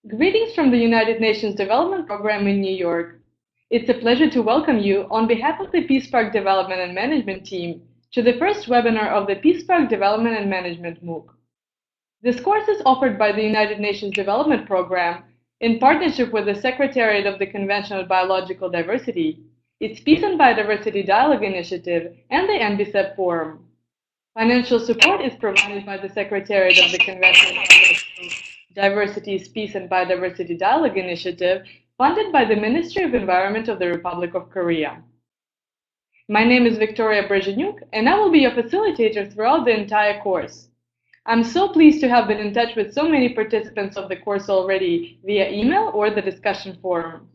Greetings from the United Nations Development Program in New York. It's a pleasure to welcome you on behalf of the Peace Park Development and Management team to the first webinar of the Peace Park Development and Management MOOC. This course is offered by the United Nations Development Program in partnership with the Secretariat of the Convention on Biological Diversity, its Peace and Biodiversity Dialogue Initiative, and the NBCEP Forum. Financial support is provided by the Secretariat of the Convention on Biological Diversity's Peace and Biodiversity Dialogue Initiative, funded by the Ministry of Environment of the Republic of Korea. My name is Victoria Brzezinyuk, and I will be your facilitator throughout the entire course. I'm so pleased to have been in touch with so many participants of the course already via email or the discussion forum.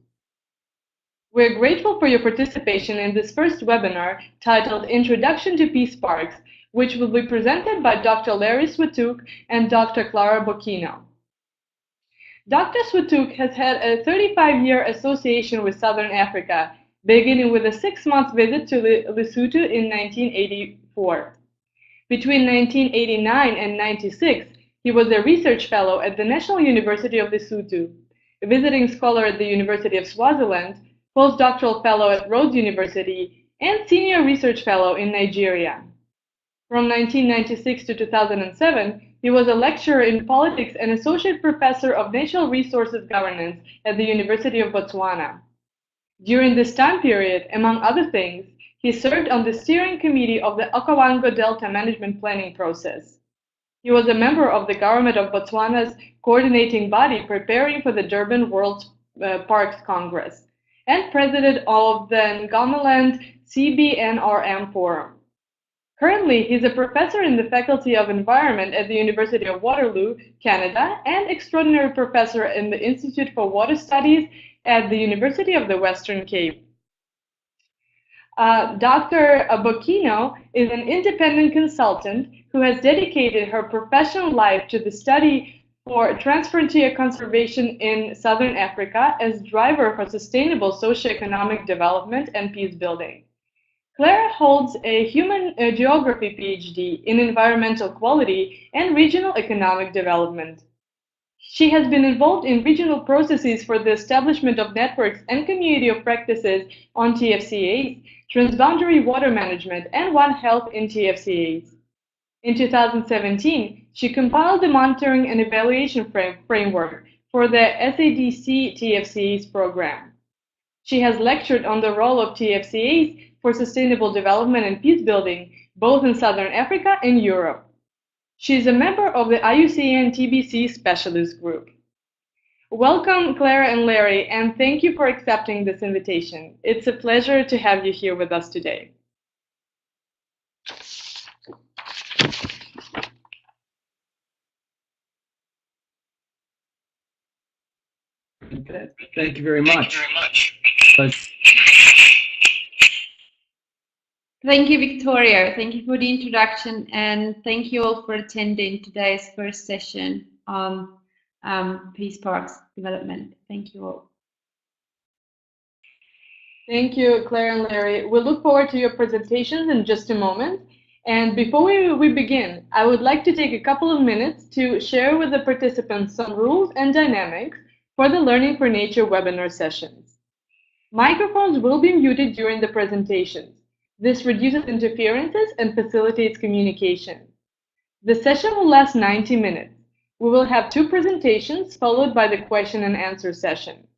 We're grateful for your participation in this first webinar titled Introduction to Peace Parks, which will be presented by Dr. Larry Swatuk and Dr. Clara Bocchino. Dr. Swatuk has had a 35-year association with Southern Africa, beginning with a 6-month visit to Lesotho in 1984. Between 1989 and 96, he was a research fellow at the National University of Lesotho, a visiting scholar at the University of Swaziland, postdoctoral fellow at Rhodes University, and senior research fellow in Nigeria. From 1996 to 2007, he was a lecturer in politics and associate professor of natural resources governance at the University of Botswana. During this time period, among other things, he served on the steering committee of the Okavango Delta Management Planning process. He was a member of the government of Botswana's coordinating body preparing for the Durban World Parks Congress, and president of the Ngamaland CBNRM Forum. Currently, he's a professor in the Faculty of Environment at the University of Waterloo, Canada, and extraordinary professor in the Institute for Water Studies at the University of the Western Cape. Dr. Bocchino is an independent consultant who has dedicated her professional life to the study for transfrontier conservation in Southern Africa as driver for sustainable socioeconomic development and peace building. Clara holds a human geography PhD in environmental quality and regional economic development. She has been involved in regional processes for the establishment of networks and community of practices on TFCAs, transboundary water management, and One Health in TFCAs. In 2017, she compiled the monitoring and evaluation framework for the SADC TFCAs program. She has lectured on the role of TFCAs for sustainable development and peace building, both in Southern Africa and Europe. She is a member of the IUCN TBC Specialist Group. Welcome, Clara and Larry, and thank you for accepting this invitation. It's a pleasure to have you here with us today. Thank you very much. Thank you, Victoria. Thank you for the introduction, and thank you all for attending today's first session on Peace Parks development. Thank you all. Thank you, Clara and Larry. We look forward to your presentations in just a moment. And before we begin, I would like to take a couple of minutes to share with the participants some rules and dynamics for the Learning for Nature webinar sessions. Microphones will be muted during the presentations. This reduces interferences and facilitates communication. The session will last 90 minutes. We will have 2 presentations followed by the question and answer session.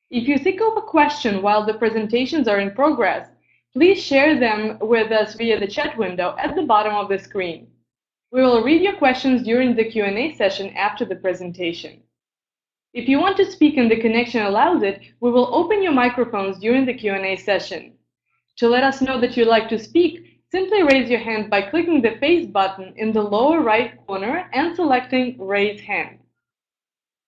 If you think of a question while the presentations are in progress, please share them with us via the chat window at the bottom of the screen. We will read your questions during the Q&A session after the presentation. If you want to speak and the connection allows it, we will open your microphones during the Q&A session. To let us know that you'd like to speak, simply raise your hand by clicking the face button in the lower right corner and selecting Raise Hand.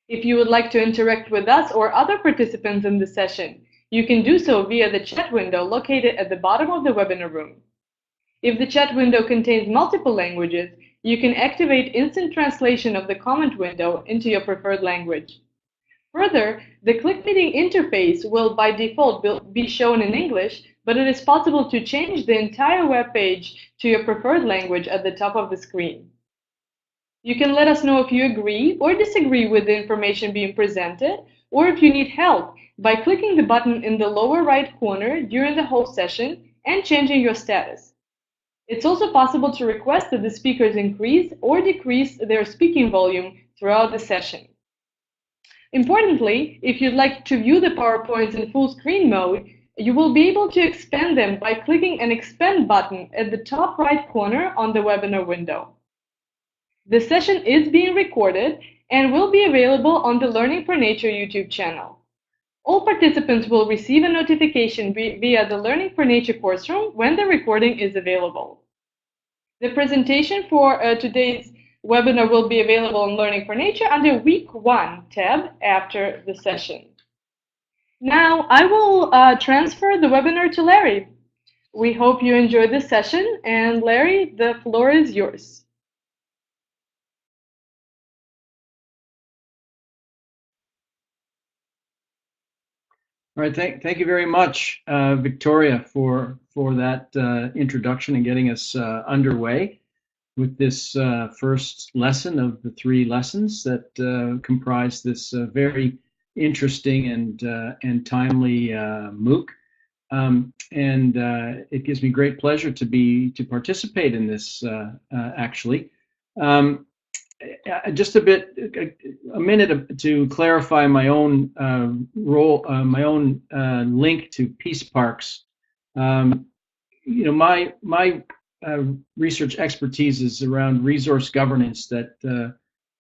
If you would like to interact with us or other participants in the session, you can do so via the chat window located at the bottom of the webinar room. If the chat window contains multiple languages, you can activate instant translation of the comment window into your preferred language. Further, the ClickMeeting interface will by default be shown in English, but it is possible to change the entire web page to your preferred language at the top of the screen. You can let us know if you agree or disagree with the information being presented, or if you need help by clicking the button in the lower right corner during the whole session and changing your status. It's also possible to request that the speakers increase or decrease their speaking volume throughout the session. Importantly, if you'd like to view the PowerPoints in full screen mode, you will be able to expand them by clicking an Expand button at the top right corner on the webinar window. The session is being recorded and will be available on the Learning for Nature YouTube channel. All participants will receive a notification via the Learning for Nature course room when the recording is available. The presentation for today's webinar will be available on Learning for Nature under Week 1 tab after the session. Now, I will transfer the webinar to Larry. We hope you enjoyed this session, and Larry, the floor is yours. All right, thank you very much, Victoria, for that introduction and getting us underway with this first lesson of the 3 lessons that comprise this very interesting and timely MOOC. It gives me great pleasure to participate in this actually. Just a minute to clarify my own role, my own link to Peace Parks. My research expertise is around resource governance that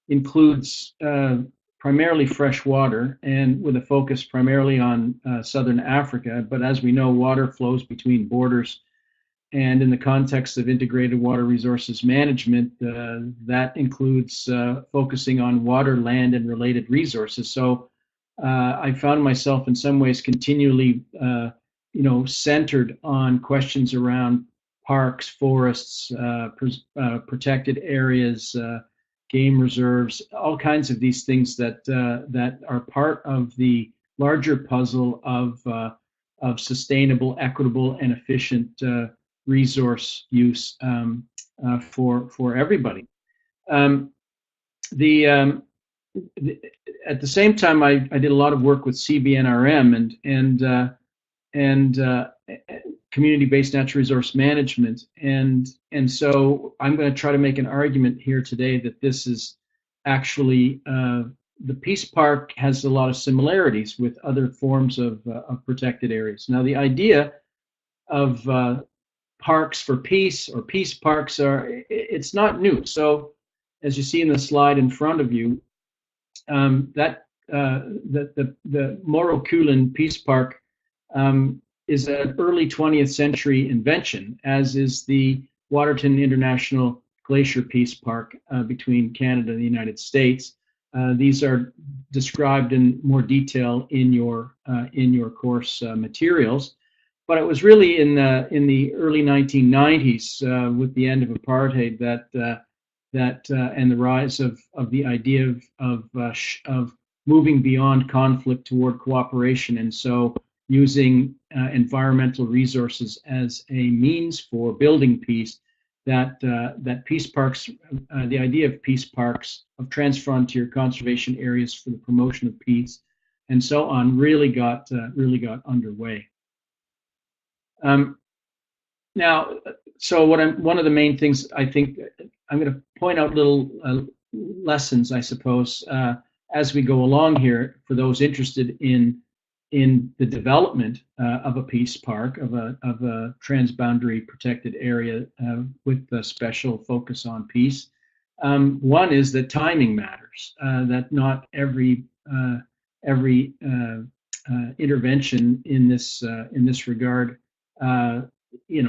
includes primarily fresh water and with a focus primarily on Southern Africa. But as we know, water flows between borders. And in the context of integrated water resources management, that includes focusing on water, land, and related resources. So I found myself in some ways continually, centered on questions around parks, forests, protected areas, game reserves, all kinds of these things that are part of the larger puzzle of sustainable, equitable, and efficient resource use for everybody. At the same time, I did a lot of work with CBNRM and community-based natural resource management, and so I'm going to try to make an argument here today that this is actually the Peace Park has a lot of similarities with other forms of protected areas. Now, the idea of parks for peace or peace parks it's not new. So as you see in the slide in front of you, the Morokulin Peace Park is an early 20th century invention, as is the Waterton International Glacier Peace Park between Canada and the United States. These are described in more detail in your course materials. But it was really in the early 1990s, with the end of apartheid, that and the rise of the idea of moving beyond conflict toward cooperation, and so using environmental resources as a means for building peace. That peace parks, the idea of peace parks, of transfrontier conservation areas for the promotion of peace, and so on, really got underway. Now, so one of the main things I think I'm going to point out little lessons, I suppose, as we go along here for those interested in the development of a peace park, of a transboundary protected area with a special focus on peace. One is that timing matters. That not every intervention in this regard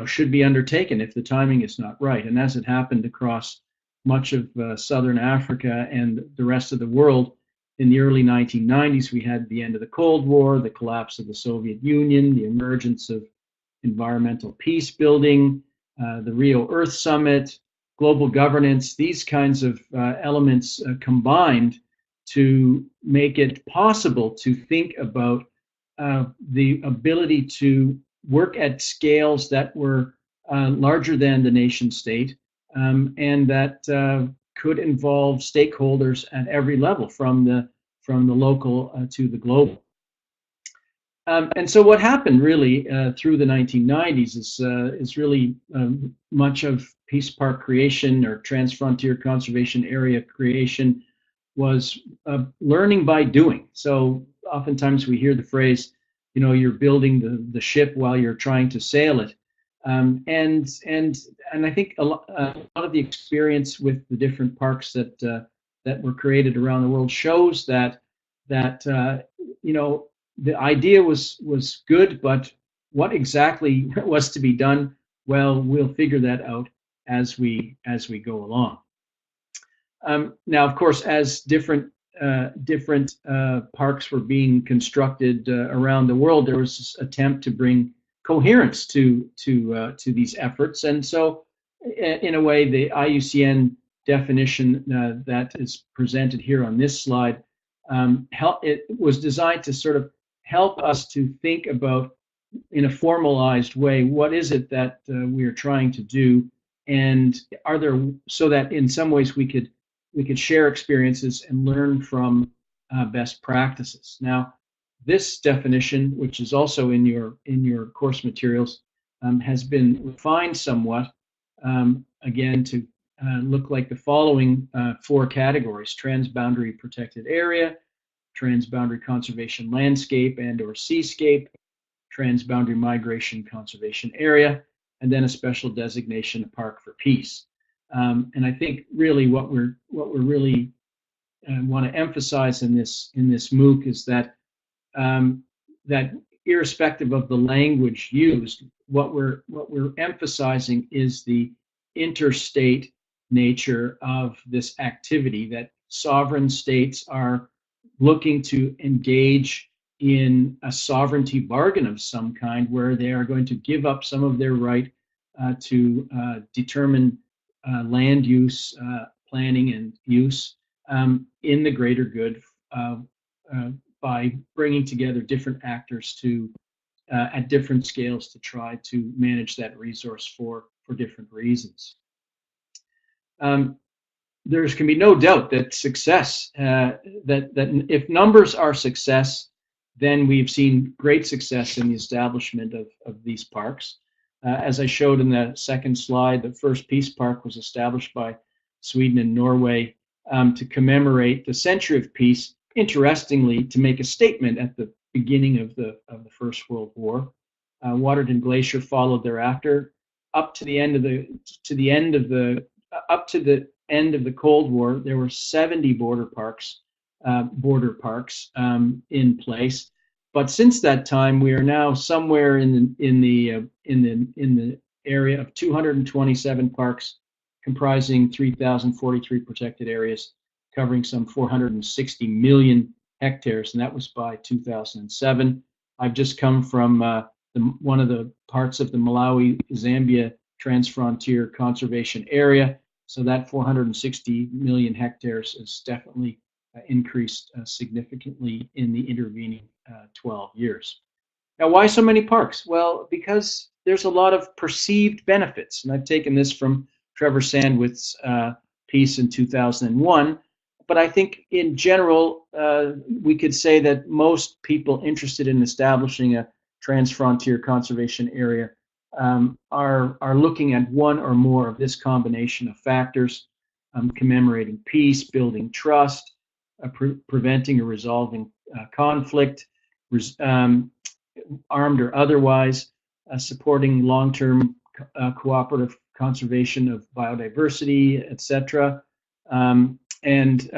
should be undertaken if the timing is not right. And as it happened across much of Southern Africa and the rest of the world, in the early 1990s, we had the end of the Cold War, the collapse of the Soviet Union, the emergence of environmental peace building, the Rio Earth Summit, global governance. These kinds of elements combined to make it possible to think about the ability to work at scales that were larger than the nation state, and that could involve stakeholders at every level, from the local to the global. And so what happened really through the 1990s is really much of Peace Park creation or Transfrontier Conservation Area creation was learning by doing. So oftentimes we hear the phrase, you know, you're building the ship while you're trying to sail it. And I think a lot of the experience with the different parks that were created around the world shows that you know, the idea was good, but what exactly was to be done, well, we'll figure that out as we go along. Now, of course, as different parks were being constructed around the world, there was this attempt to bring coherence to these efforts, and so in a way, the IUCN definition that is presented here on this slide, it was designed to sort of help us to think about, in a formalized way, what is it that we are trying to do, and are there, so that in some ways we could share experiences and learn from best practices. Now, this definition, which is also in your course materials, has been refined somewhat, again, to look like the following 4 categories: transboundary protected area, transboundary conservation landscape and or seascape, transboundary migration conservation area, and then a special designation, a park for peace. And I think really what we're really want to emphasize in this MOOC is that that irrespective of the language used, what we're emphasizing is the interstate nature of this activity, that sovereign states are looking to engage in a sovereignty bargain of some kind, where they are going to give up some of their right to determine land use, planning and use in the greater good by bringing together different actors to at different scales to try to manage that resource for different reasons. There can be no doubt that success, that if numbers are success, then we've seen great success in the establishment of these parks. As I showed in the second slide, the first peace park was established by Sweden and Norway to commemorate the century of peace. Interestingly, to make a statement at the beginning of the First World War. Waterton Glacier followed thereafter. Up to the end of the Cold War, there were 70 border parks in place. But since that time, we are now somewhere in the area of 227 parks, comprising 3,043 protected areas, covering some 460 million hectares, and that was by 2007. I've just come from one of the parts of the Malawi-Zambia Transfrontier Conservation Area, so that 460 million hectares has definitely increased significantly in the intervening 12 years. Now, why so many parks? Well, because there's a lot of perceived benefits, and I've taken this from Trevor Sandwith's piece in 2001. But I think in general, we could say that most people interested in establishing a transfrontier conservation area are looking at one or more of this combination of factors: commemorating peace, building trust, preventing or resolving conflict, armed or otherwise, supporting long-term cooperative conservation of biodiversity, etc., and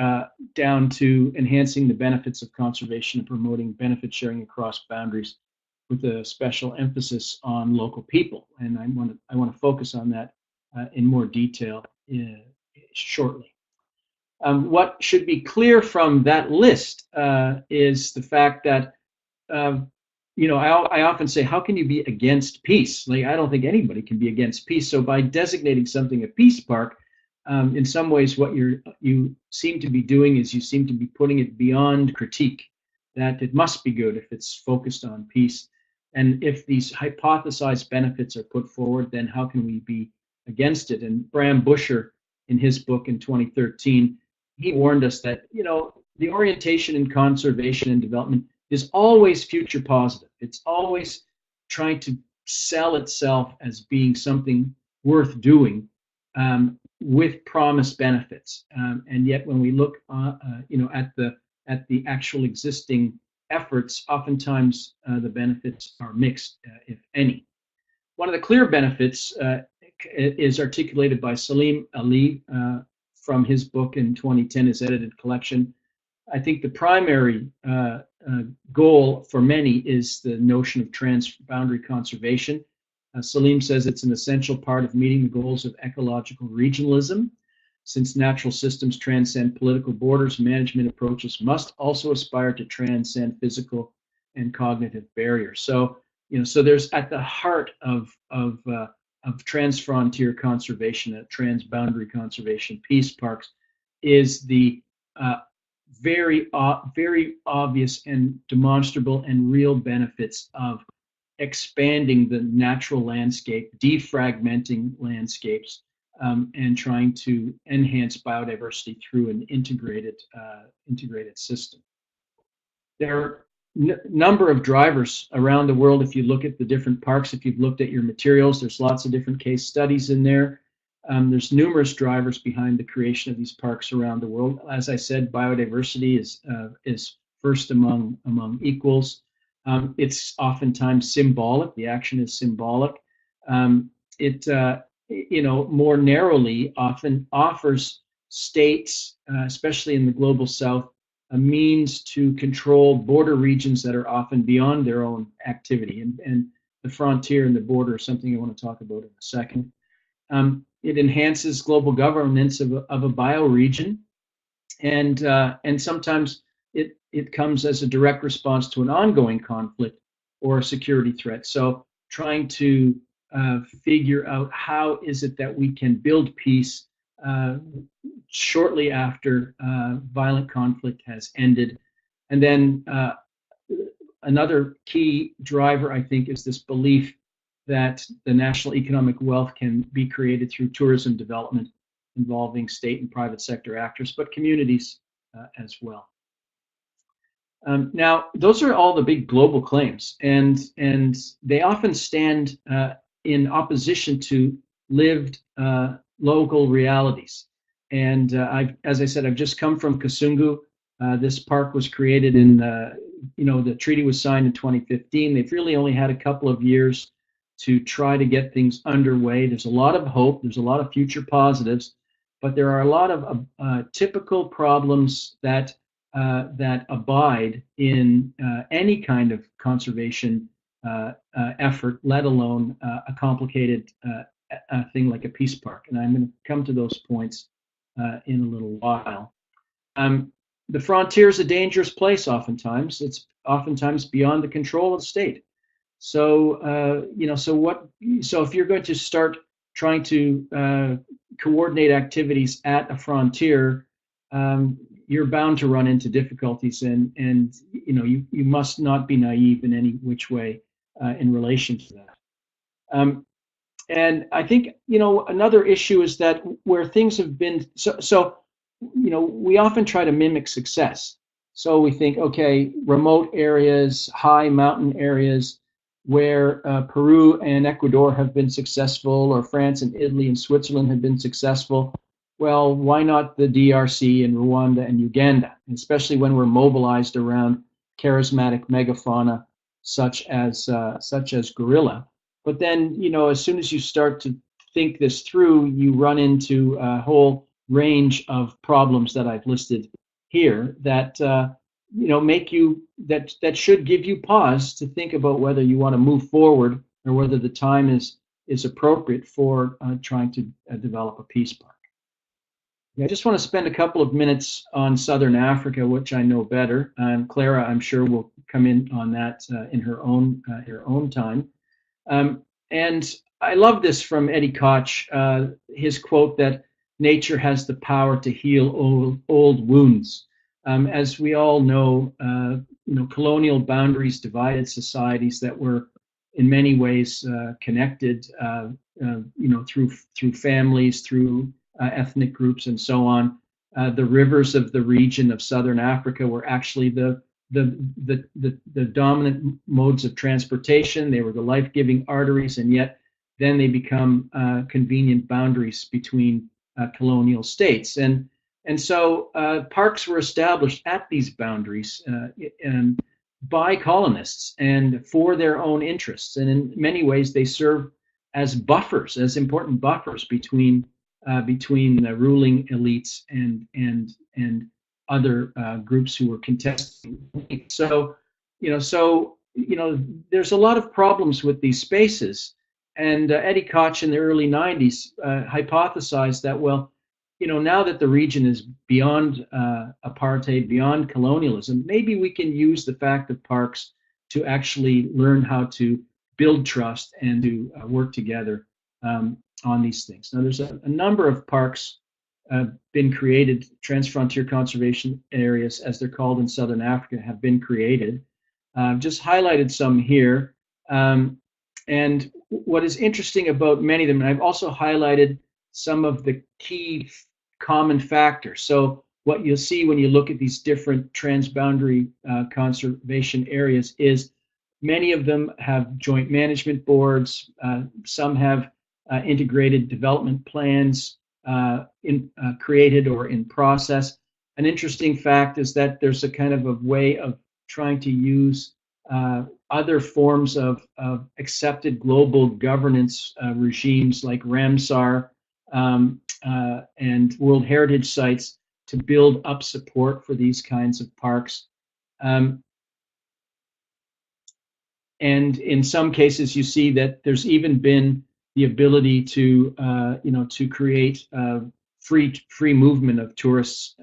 down to enhancing the benefits of conservation and promoting benefit sharing across boundaries, with a special emphasis on local people. And I want to focus on that in more detail shortly. What should be clear from that list is the fact that you know, I often say, how can you be against peace? Like, I don't think anybody can be against peace. So by designating something a peace park, in some ways, what you seem to be doing is you seem to be putting it beyond critique, that it must be good if it's focused on peace. And if these hypothesized benefits are put forward, then how can we be against it? And Bram Busher, in his book in 2013, he warned us that, the orientation in conservation and development is always future positive. It's always trying to sell itself as being something worth doing, with promised benefits. And yet, when we look, at the actual existing efforts, oftentimes the benefits are mixed, if any. One of the clear benefits is articulated by Salim Ali from his book in 2010, his edited collection. I think the primary goal for many is the notion of transboundary conservation. Salim says it's an essential part of meeting the goals of ecological regionalism. Since natural systems transcend political borders, management approaches must also aspire to transcend physical and cognitive barriers. So, so there's at the heart of transfrontier conservation, transboundary conservation, peace parks, is the very obvious and demonstrable and real benefits of expanding the natural landscape, defragmenting landscapes, and trying to enhance biodiversity through an integrated system. There are number of drivers around the world. If you look at the different parks, if you've looked at your materials, there's lots of different case studies in there. There's numerous drivers behind the creation of these parks around the world. As I said, biodiversity is first among equals. It's oftentimes symbolic. The action is symbolic. More narrowly often offers states, especially in the global south, a means to control border regions that are often beyond their own activity. And the frontier and the border is something I want to talk about in a second. It enhances global governance of a bioregion, and sometimes it comes as a direct response to an ongoing conflict or a security threat. So trying to figure out how is it that we can build peace shortly after violent conflict has ended. And then another key driver, I think, is this belief that the national economic wealth can be created through tourism development involving state and private sector actors, but communities as well. Now, those are all the big global claims, and they often stand in opposition to lived local realities. And as I said, I've just come from Kasungu. This park was created in, the treaty was signed in 2015. They've really only had a couple of years to try to get things underway. There's a lot of hope. There's a lot of future positives, but there are a lot of typical problems that abide in any kind of conservation effort, let alone a complicated thing like a peace park. And I'm going to come to those points in a little while. The frontier is a dangerous place oftentimes. It's oftentimes beyond the control of the state. So, so if you're going to start trying to coordinate activities at a frontier, you're bound to run into difficulties, and you must not be naive in any which way in relation to that. And I think another issue is that where things have been we often try to mimic success. So we think, okay, remote areas, high mountain areas where Peru and Ecuador have been successful, or France and Italy and Switzerland have been successful. Well, why not the DRC and Rwanda and Uganda, especially when we're mobilized around charismatic megafauna such as gorilla? But then, as soon as you start to think this through, you run into a whole range of problems that I've listed here that make you that should give you pause to think about whether you want to move forward or whether the time is appropriate for trying to develop a peace park. I just want to spend a couple of minutes on Southern Africa, which I know better. And Clara, I'm sure, will come in on that in her own time. And I love this from Eddie Koch, his quote that nature has the power to heal old wounds. As we all know, colonial boundaries divided societies that were in many ways connected, through families, through ethnic groups and so on. The rivers of the region of southern Africa were actually the dominant modes of transportation. They were the life-giving arteries, and yet then they become convenient boundaries between colonial states. And so parks were established at these boundaries and by colonists and for their own interests. And in many ways, they serve as buffers, as important buffers between the ruling elites and other groups who were contesting. So there's a lot of problems with these spaces. And Eddie Koch in the early 90s hypothesized that, well, now that the region is beyond apartheid, beyond colonialism, maybe we can use the fact of parks to actually learn how to build trust and to work together on these things. Now, there's a number of parks been created. Transfrontier conservation areas, as they're called in Southern Africa, have been created. Just highlighted some here. And what is interesting about many of them, and I've also highlighted some of the key common factors. So what you'll see when you look at these different transboundary conservation areas is many of them have joint management boards. Some have integrated development plans created or in process. An interesting fact is that there's a kind of a way of trying to use other forms of accepted global governance regimes like Ramsar and World Heritage Sites to build up support for these kinds of parks. And in some cases, you see that there's even been the ability to, to create free movement of tourists,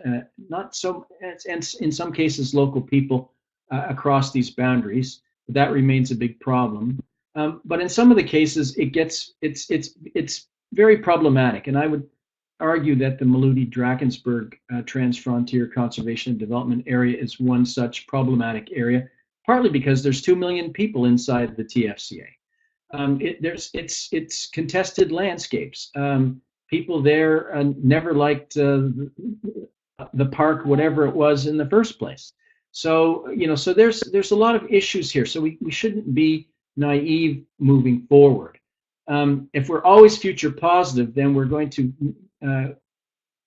not so, and in some cases, local people across these boundaries. But that remains a big problem. But in some of the cases, it's very problematic, and I would argue that the Maludi-Drakensberg Transfrontier Conservation and Development Area is one such problematic area, partly because there's 2 million people inside the TFCA. It's contested landscapes. People there never liked the park, whatever it was in the first place. So so there's a lot of issues here. So we shouldn't be naive moving forward. If we're always future positive, then we're going to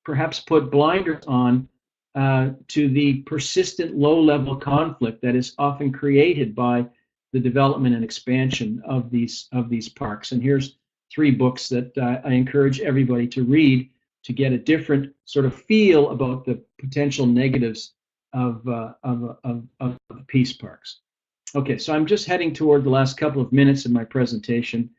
perhaps put blinders on to the persistent low-level conflict that is often created by the development and expansion of these parks. And here's 3 books that I encourage everybody to read to get a different sort of feel about the potential negatives of peace parks. Okay, so I'm just heading toward the last couple of minutes of my presentation.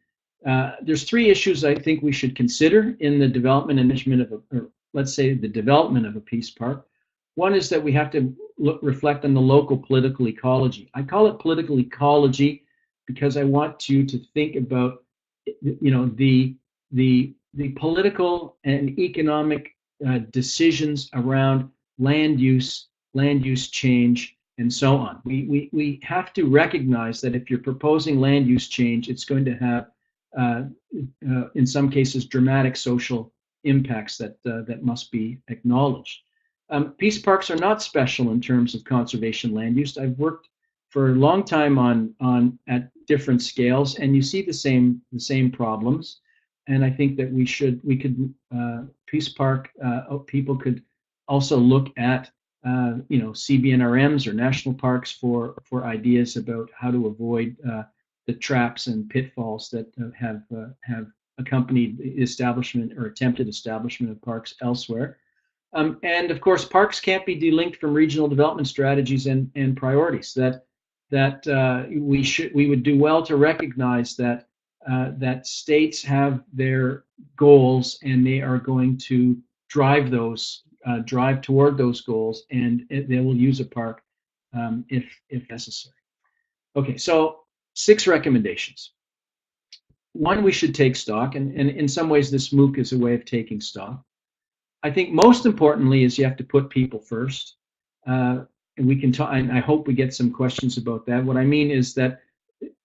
There's 3 issues I think we should consider in the development and management of or let's say the development of a peace park. One is that we have to reflect on the local political ecology. I call it political ecology because I want you to think about, the political and economic decisions around land use change, and so on. We have to recognize that if you're proposing land use change, it's going to have, in some cases, dramatic social impacts that must be acknowledged. Peace parks are not special in terms of conservation land use. I've worked for a long time on at different scales, and you see the same problems. And I think that peace park people could also look at CBNRMs or national parks for ideas about how to avoid the traps and pitfalls that have accompanied the establishment or attempted establishment of parks elsewhere. And of course, parks can't be delinked from regional development strategies and priorities. We would do well to recognize that states have their goals and they are going to drive toward those goals, and they will use a park if necessary. Okay, so 6 recommendations. One, we should take stock, and in some ways this MOOC is a way of taking stock. I think most importantly is you have to put people first, and we can talk. And I hope we get some questions about that. What I mean is that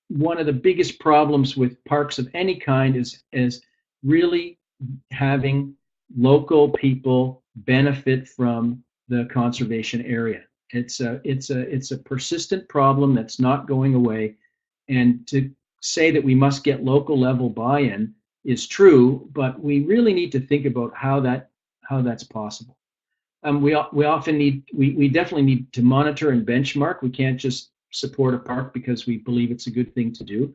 one of the biggest problems with parks of any kind is really having local people benefit from the conservation area. It's a persistent problem that's not going away, and to say that we must get local level buy-in is true, but we really need to think about how that's possible. We definitely need to monitor and benchmark. We can't just support a park because we believe it's a good thing to do.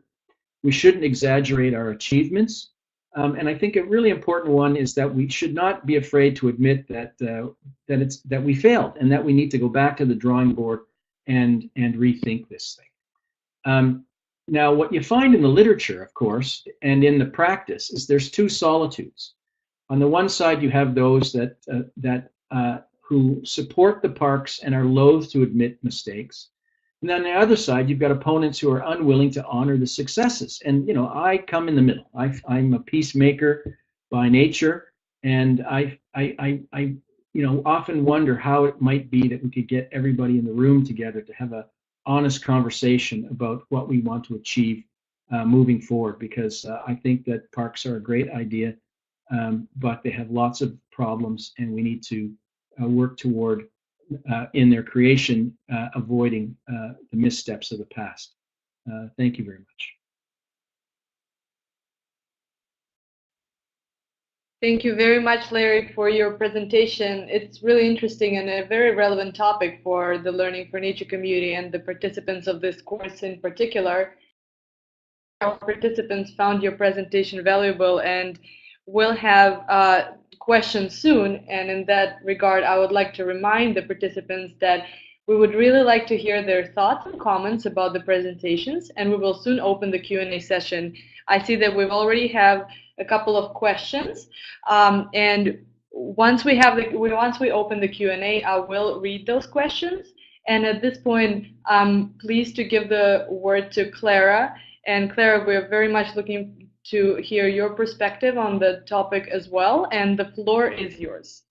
We shouldn't exaggerate our achievements. And I think a really important one is that we should not be afraid to admit that we failed and that we need to go back to the drawing board and rethink this thing. Now, what you find in the literature, of course, and in the practice, is there's two solitudes. On the one side, you have those who support the parks and are loath to admit mistakes. And then on the other side, you've got opponents who are unwilling to honor the successes. And, you know, I come in the middle. I'm a peacemaker by nature, and I often wonder how it might be that we could get everybody in the room together to have a honest conversation about what we want to achieve moving forward, because I think that parks are a great idea, but they have lots of problems, and we need to work toward, in their creation, avoiding the missteps of the past. Thank you very much. Thank you very much, Larry, for your presentation. It's really interesting and a very relevant topic for the Learning for Nature community and the participants of this course in particular. Our participants found your presentation valuable and will have questions soon. And in that regard, I would like to remind the participants that we would really like to hear their thoughts and comments about the presentations, and we will soon open the Q&A session. I see that we already have a couple of questions, and once we open the Q&A, I will read those questions. And at this point, I'm pleased to give the word to Clara. And Clara, we're very much looking to hear your perspective on the topic as well, and the floor is yours.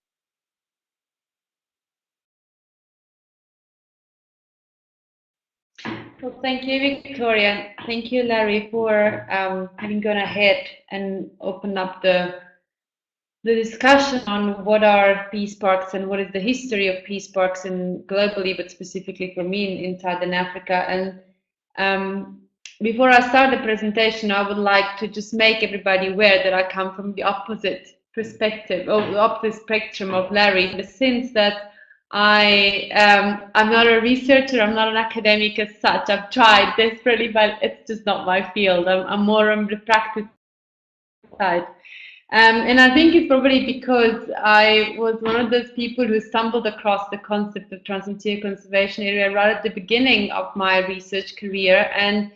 Well, thank you, Victoria. Thank you, Larry, for having gone ahead and opened up the discussion on what are peace parks and what is the history of peace parks and globally, but specifically for me in Southern Africa. And before I start the presentation, I would like to just make everybody aware that I come from the opposite perspective, or the opposite spectrum of Larry, in the sense that I'm not a researcher, I'm not an academic as such. I've tried desperately, but it's just not my field. I'm more on the practice side. And I think it's probably because I was one of those people who stumbled across the concept of Transfrontier Conservation Area right at the beginning of my research career. And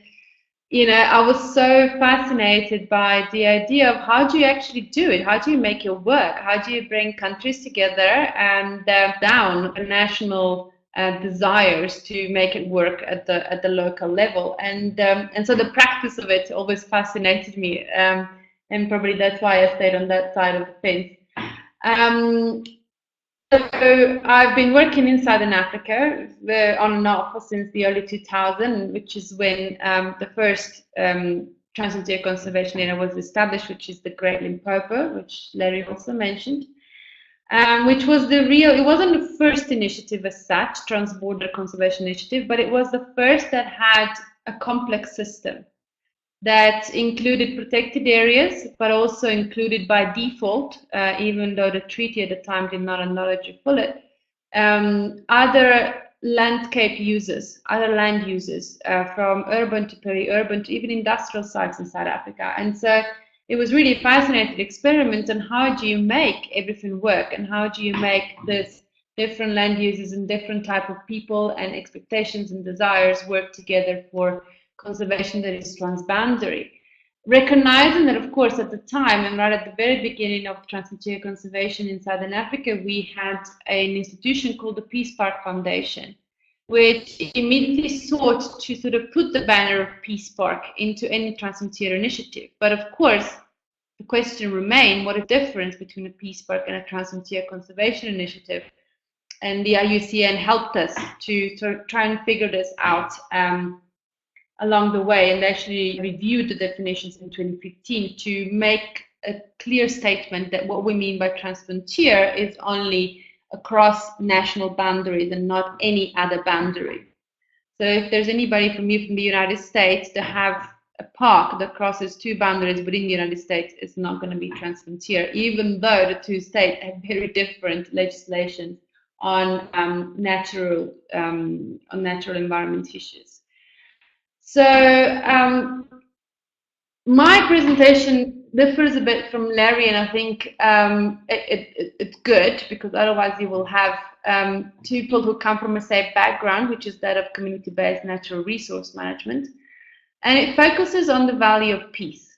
you know, I was so fascinated by the idea of how do you actually do it? How do you make your work? How do you bring countries together and down national desires to make it work at the local level? And so the practice of it always fascinated me, and probably that's why I stayed on that side of the fence. So I've been working in Southern Africa on and off since the early 2000s, which is when the first Transfrontier Conservation Area was established, which is the Great Limpopo, which Larry also mentioned, which was it wasn't the first initiative as such, Trans-Border Conservation Initiative, but it was the first that had a complex system that included protected areas, but also included by default, even though the treaty at the time did not acknowledge or pull it, other landscape users, other land users, from urban to peri-urban to even industrial sites in South Africa. And so it was really a fascinating experiment on how do you make everything work, and how do you make this different land users and different type of people and expectations and desires work together for conservation that is transboundary. Recognizing that, of course, at the time and right at the very beginning of Transfrontier Conservation in Southern Africa, we had an institution called the Peace Park Foundation, which immediately sought to sort of put the banner of Peace Park into any Transfrontier initiative. But of course, the question remained, what is the difference between a Peace Park and a Transfrontier Conservation Initiative? And the IUCN helped us to sort of try and figure this out along the way, and actually reviewed the definitions in 2015 to make a clear statement that what we mean by transfrontier is only across national boundaries and not any other boundary. So if there's anybody from the United States to have a park that crosses two boundaries within the United States, it's not going to be transfrontier, even though the two states have very different legislation on natural environment issues. So my presentation differs a bit from Larry, and I think it's good because otherwise you will have two people who come from a safe background, which is that of community-based natural resource management, and it focuses on the value of peace.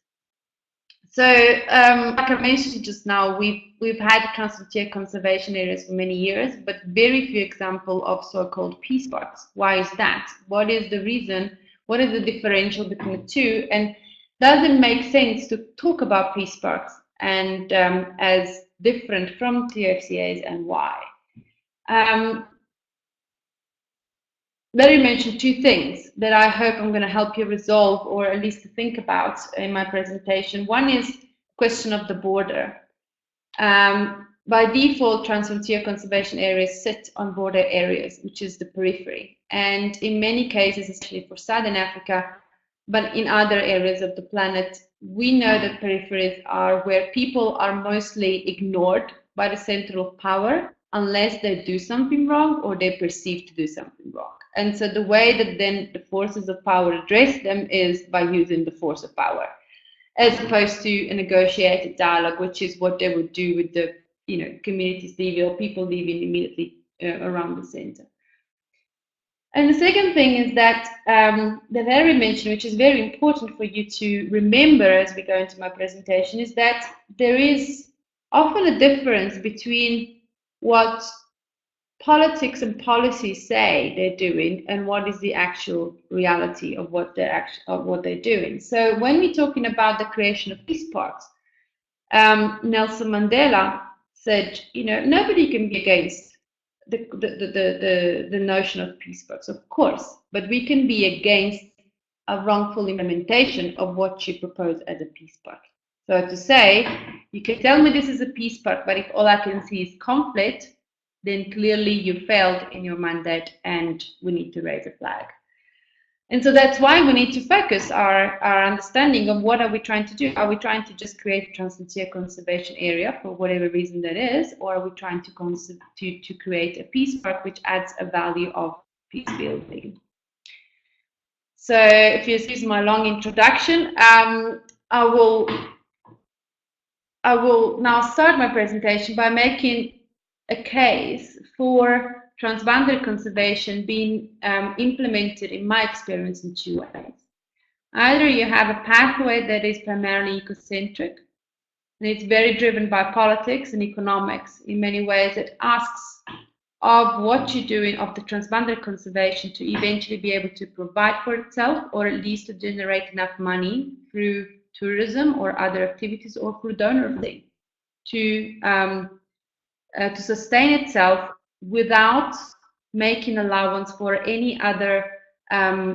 So, like I mentioned just now, we've had transfrontier conservation areas for many years, but very few examples of so-called peace parks. Why is that? What is the reason? What is the differential between the two? And does it make sense to talk about peace parks and as different from TFCAs, and why? Larry mentioned two things that I hope I'm going to help you resolve, or at least to think about in my presentation. One is the question of the border. By default, transfrontier conservation areas sit on border areas, which is the periphery. And in many cases, especially for Southern Africa, but in other areas of the planet, we know that peripheries are where people are mostly ignored by the center of power unless they do something wrong or they perceive to do something wrong. And so the way that then the forces of power address them is by using the force of power, as opposed to a negotiated dialogue, which is what they would do with the communities living or people living immediately around the center. And the second thing is that that Larry mentioned, which is very important for you to remember as we go into my presentation, is that there is often a difference between what politics and policies say they're doing and what is the actual reality of what they're doing. So when we're talking about the creation of peace parks, Nelson Mandela said, nobody can be against the notion of peace parks, of course, but we can be against a wrongful implementation of what you propose as a peace park. So to say, you can tell me this is a peace park, but if all I can see is conflict, then clearly you failed in your mandate and we need to raise a flag. And so that's why we need to focus our understanding of what are we trying to do. Are we trying to just create a transfrontier conservation area for whatever reason that is, or are we trying to create a peace park which adds a value of peace building? So if you excuse my long introduction, I will now start my presentation by making a case for transboundary conservation being implemented, in my experience, in two ways. Either you have a pathway that is primarily ecocentric, and it's very driven by politics and economics. In many ways, it asks of what you're doing of the transboundary conservation to eventually be able to provide for itself, or at least to generate enough money through tourism or other activities, or through donor thing to sustain itself without making allowance for any other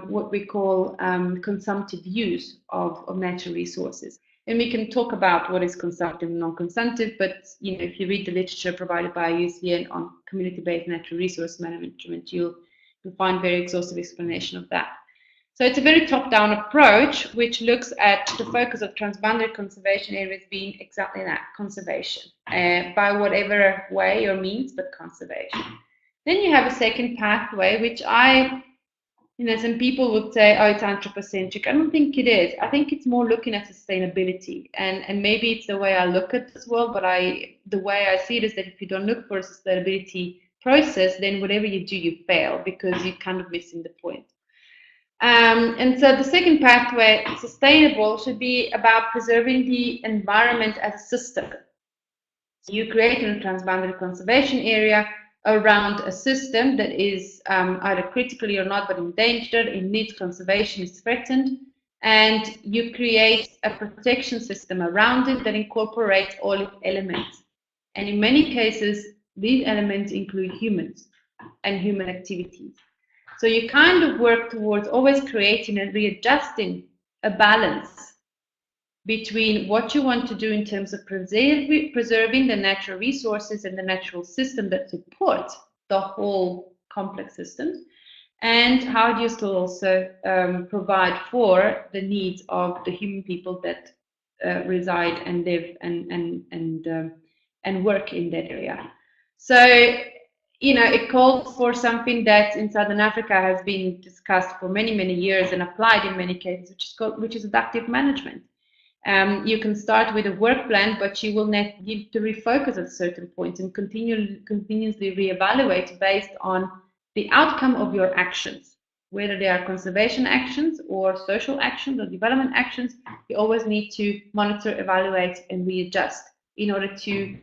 what we call consumptive use of natural resources. And we can talk about what is consumptive and non-consumptive, but if you read the literature provided by IUCN on community-based natural resource management, you'll find very exhaustive explanation of that. So it's a very top-down approach, which looks at the focus of transboundary conservation areas being exactly that, conservation, by whatever way or means, but conservation. Then you have a second pathway, which some people would say, oh, it's anthropocentric. I don't think it is. I think it's more looking at sustainability. And maybe it's the way I look at this world, but the way I see it is that if you don't look for a sustainability process, then whatever you do, you fail because you're kind of missing the point. And so the second pathway, sustainable, should be about preserving the environment as a system. So you create a transboundary conservation area around a system that is either critically or not, but endangered, in needs conservation, is threatened, and you create a protection system around it that incorporates all its elements. And in many cases, these elements include humans and human activities. So you kind of work towards always creating and readjusting a balance between what you want to do in terms of preserving the natural resources and the natural system that support the whole complex systems, and how do you still also provide for the needs of the human people that reside and live and work in that area. So, you know, it calls for something that in Southern Africa has been discussed for many, many years and applied in many cases, which is adaptive management. You can start with a work plan, but you will need to refocus at certain points and continuously reevaluate based on the outcome of your actions, whether they are conservation actions or social actions or development actions. You always need to monitor, evaluate, and readjust in order to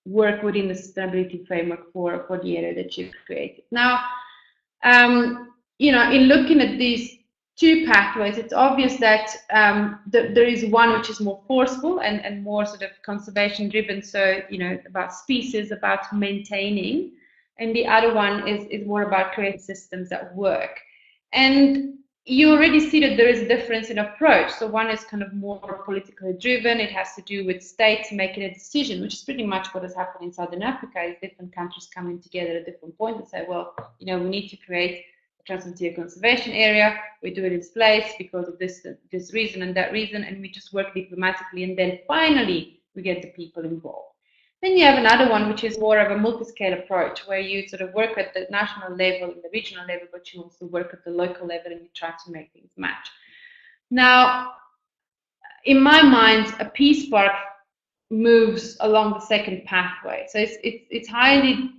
work within the sustainability framework for the area that you've created. Now, you know, in looking at these two pathways, it's obvious that there is one which is more forceful and more sort of conservation driven, so, you know, about species, about maintaining, and the other one is more about creating systems that work. And you already see that there is a difference in approach. So one is kind of more politically driven. It has to do with states making a decision, which is pretty much what has happened in Southern Africa, is different countries coming together at different points and say, well, you know, we need to create a Trans-Frontier Conservation Area. We do it in this place because of this reason and that reason, and we just work diplomatically, and then finally we get the people involved. Then you have another one, which is more of a multi-scale approach, where you sort of work at the national level and the regional level, but you also work at the local level and you try to make things match. Now, in my mind, a peace park moves along the second pathway. So it's highly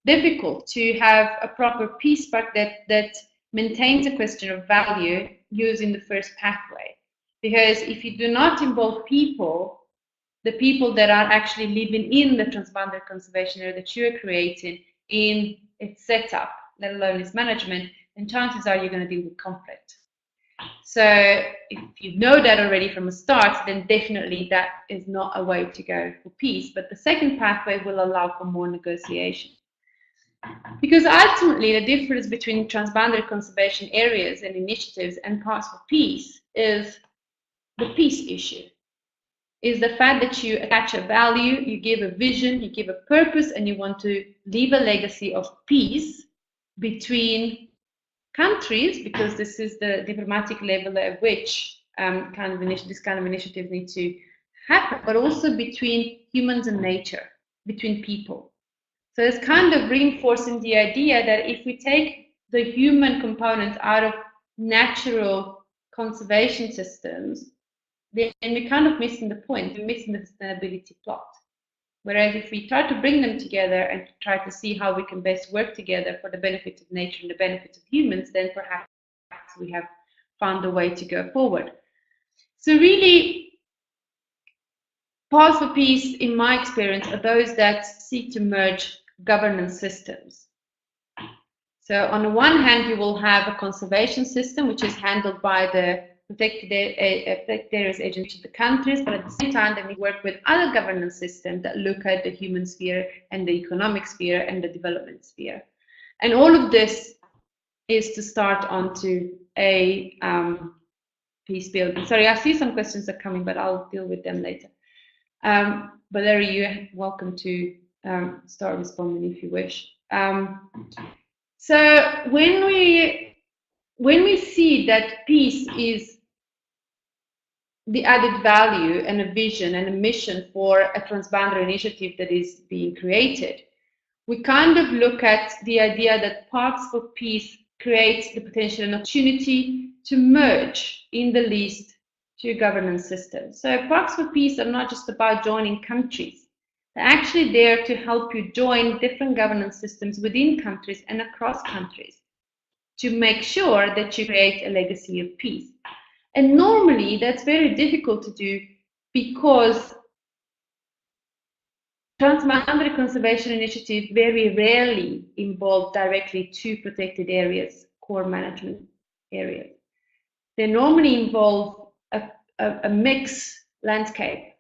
difficult to have a proper peace park that maintains a question of value using the first pathway. Because if you do not involve people, the people that are actually living in the transboundary conservation area that you're creating, in its setup, let alone its management, then chances are you're going to deal with conflict. So if you know that already from the start, then definitely that is not a way to go for peace. But the second pathway will allow for more negotiation. Because ultimately the difference between transboundary conservation areas and initiatives and parts for peace is the peace issue. Is the fact that you attach a value, you give a vision, you give a purpose, and you want to leave a legacy of peace between countries, because this is the diplomatic level at which this kind of initiatives need to happen, but also between humans and nature, between people. So it's kind of reinforcing the idea that if we take the human component out of natural conservation systems, then we're kind of missing the point, we're missing the sustainability plot. Whereas if we try to bring them together and try to see how we can best work together for the benefit of nature and the benefit of humans, then perhaps we have found a way to go forward. So really, paths for peace, in my experience, are those that seek to merge governance systems. So on the one hand, you will have a conservation system, which is handled by the protected areas agency of the countries, but at the same time, then we work with other governance systems that look at the human sphere and the economic sphere and the development sphere. And all of this is to start onto a peace building. Sorry, I see some questions are coming, but I'll deal with them later. But Larry, you're welcome to start responding if you wish. So when we see that peace is the added value and a vision and a mission for a transboundary initiative that is being created, we kind of look at the idea that Parks for Peace creates the potential and opportunity to merge in the least two governance systems. So Parks for Peace are not just about joining countries. They're actually there to help you join different governance systems within countries and across countries to make sure that you create a legacy of peace. And normally that's very difficult to do because transboundary conservation initiatives very rarely involve directly two protected areas, core management areas. They normally involve a mixed landscape,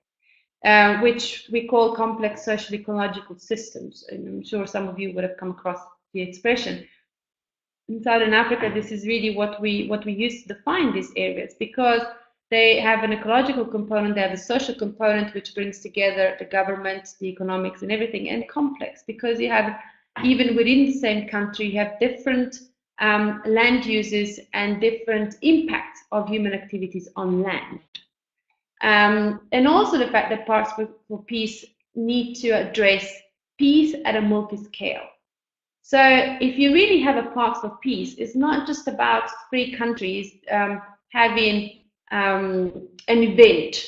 which we call complex social ecological systems. And I'm sure some of you would have come across the expression. In Southern Africa, this is really what we use to define these areas, because They have an ecological component, they have a social component, which brings together the government, the economics, and everything, and complex, because you have, even within the same country, you have different land uses and different impacts of human activities on land. And also the fact that Parks for Peace need to address peace at a multi-scale. So if you really have a Parks for Peace, it's not just about 3 countries having an event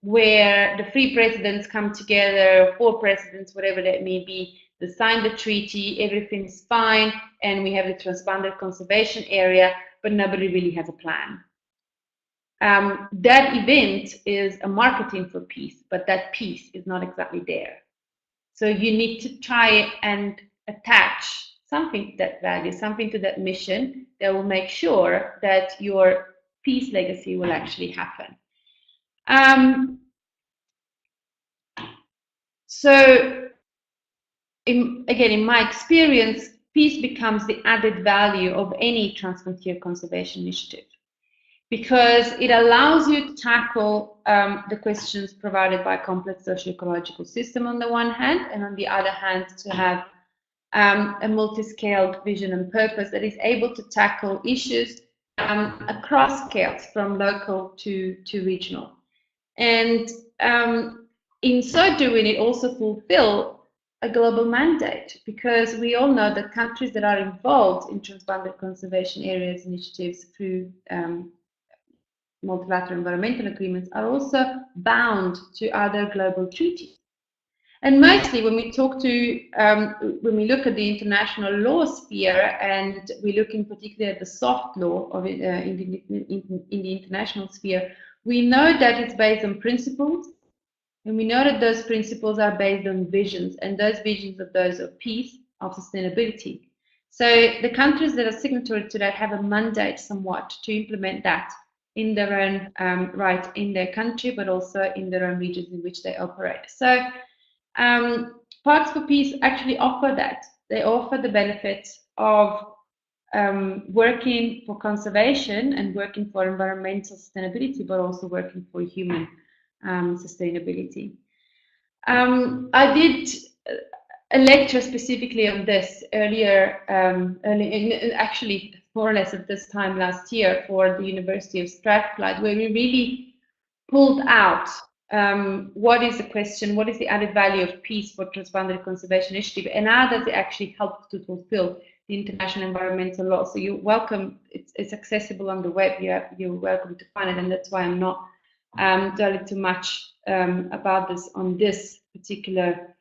where the 3 presidents come together, 4 presidents, whatever that may be, they sign the treaty, everything's fine, and we have the transboundary conservation area, but nobody really has a plan. That event is a marketing for peace, but that peace is not exactly there. So you need to try and attach something to that value, something to that mission that will make sure that your peace legacy will actually happen. So again, in my experience, peace becomes the added value of any transfrontier conservation initiative, because it allows you to tackle the questions provided by a complex socio-ecological system on the one hand, and on the other hand, to have a multi-scaled vision and purpose that is able to tackle issues across scales, from local to regional. And in so doing, it also fulfills a global mandate, because we all know that countries that are involved in transboundary conservation areas initiatives through multilateral environmental agreements are also bound to other global treaties. And mostly when we talk to, when we look at the international law sphere, and we look in particular at the soft law of in the international sphere, we know that it's based on principles, and we know that those principles are based on visions, and those visions are those of peace, of sustainability. So the countries that are signatory to that have a mandate somewhat to implement that in their own right in their country, but also in their own regions in which they operate. So Parks for Peace actually offer that. They offer the benefits of working for conservation and working for environmental sustainability, but also working for human sustainability. I did a lecture specifically on this earlier, actually more or less at this time last year, for the University of Strathclyde, where we really pulled out what is the question, what is the added value of peace for transboundary conservation initiative, and how does it actually help to fulfill the international environmental law. So you're welcome, it's accessible on the web, you're welcome to find it, and that's why I'm not dwelling too much about this on this particular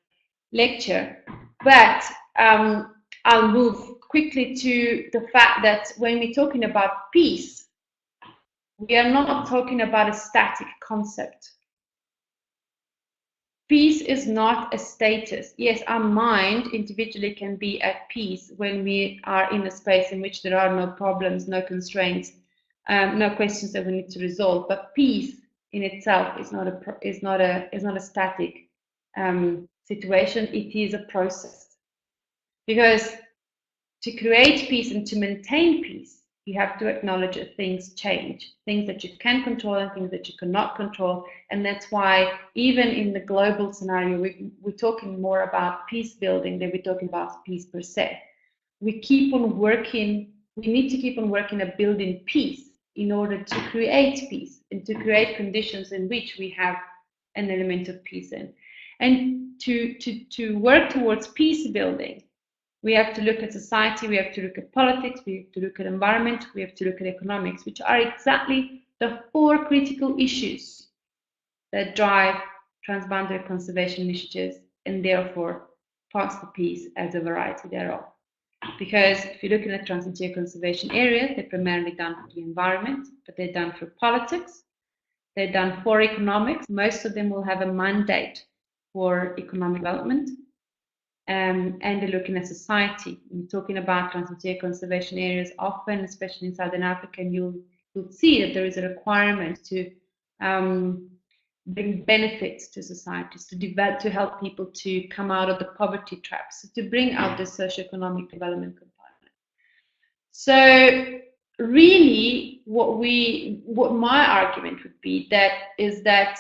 lecture. But I'll move quickly to the fact that when we're talking about peace, we are not talking about a static concept. Peace is not a status. Yes, our mind individually can be at peace when we are in a space in which there are no problems, no constraints, no questions that we need to resolve. But peace in itself is not a static situation. It is a process. Because to create peace and to maintain peace, you have to acknowledge that things change, things that you can control and things that you cannot control. And that's why even in the global scenario, we're talking more about peace building than we're talking about peace per se. We keep on working, we need to keep on working at building peace in order to create peace and to create conditions in which we have an element of peace in. And to work towards peace building, we have to look at society, we have to look at politics, we have to look at environment, we have to look at economics, which are exactly the 4 critical issues that drive transboundary conservation initiatives, and therefore Parks for Peace as a variety thereof. Because if you're looking at transfrontier conservation areas, they're primarily done for the environment, but they're done for politics, they're done for economics. Most of them will have a mandate for economic development. And they're looking at society. When you're talking about transfrontier conservation areas, often, especially in Southern Africa, and you'll see that there is a requirement to bring benefits to societies, to help people to come out of the poverty traps, to bring out the socioeconomic development component. So really, what my argument would be is that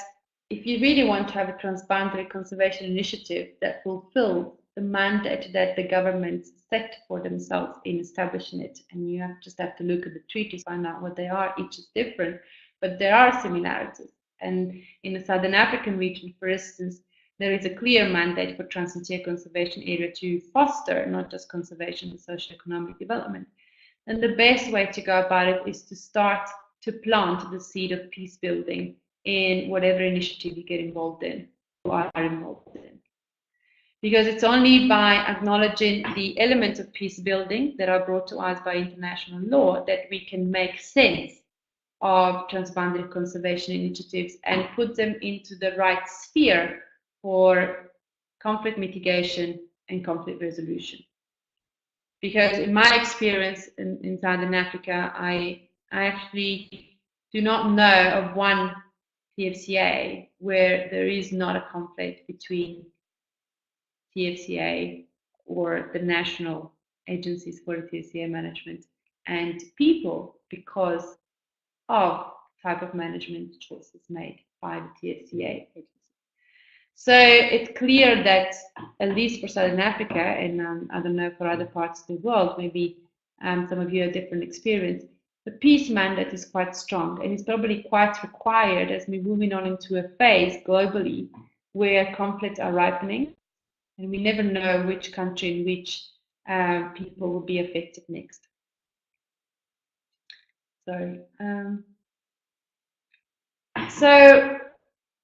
if you really want to have a transboundary conservation initiative that fulfills the mandate that the government set for themselves in establishing it, and you just have to look at the treaties, find out what they are. Each is different, but there are similarities. And in the Southern African region, for instance, there is a clear mandate for Transfrontier Conservation Area to foster not just conservation but socio-economic development. And the best way to go about it is to start to plant the seed of peace building in whatever initiative you get involved in or are involved in. Because it's only by acknowledging the elements of peace building that are brought to us by international law that we can make sense of transboundary conservation initiatives and put them into the right sphere for conflict mitigation and conflict resolution. Because in my experience in Southern Africa, I actually do not know of one TFCA where there is not a conflict between TFCA or the national agencies for the TFCA management and people because of type of management choices made by the TFCA agency. So it's clear that, at least for Southern Africa, and I don't know for other parts of the world, maybe some of you have different experience, the peace mandate is quite strong and it's probably quite required as we're moving on into a phase globally where conflicts are ripening and we never know which country in which people will be affected next. So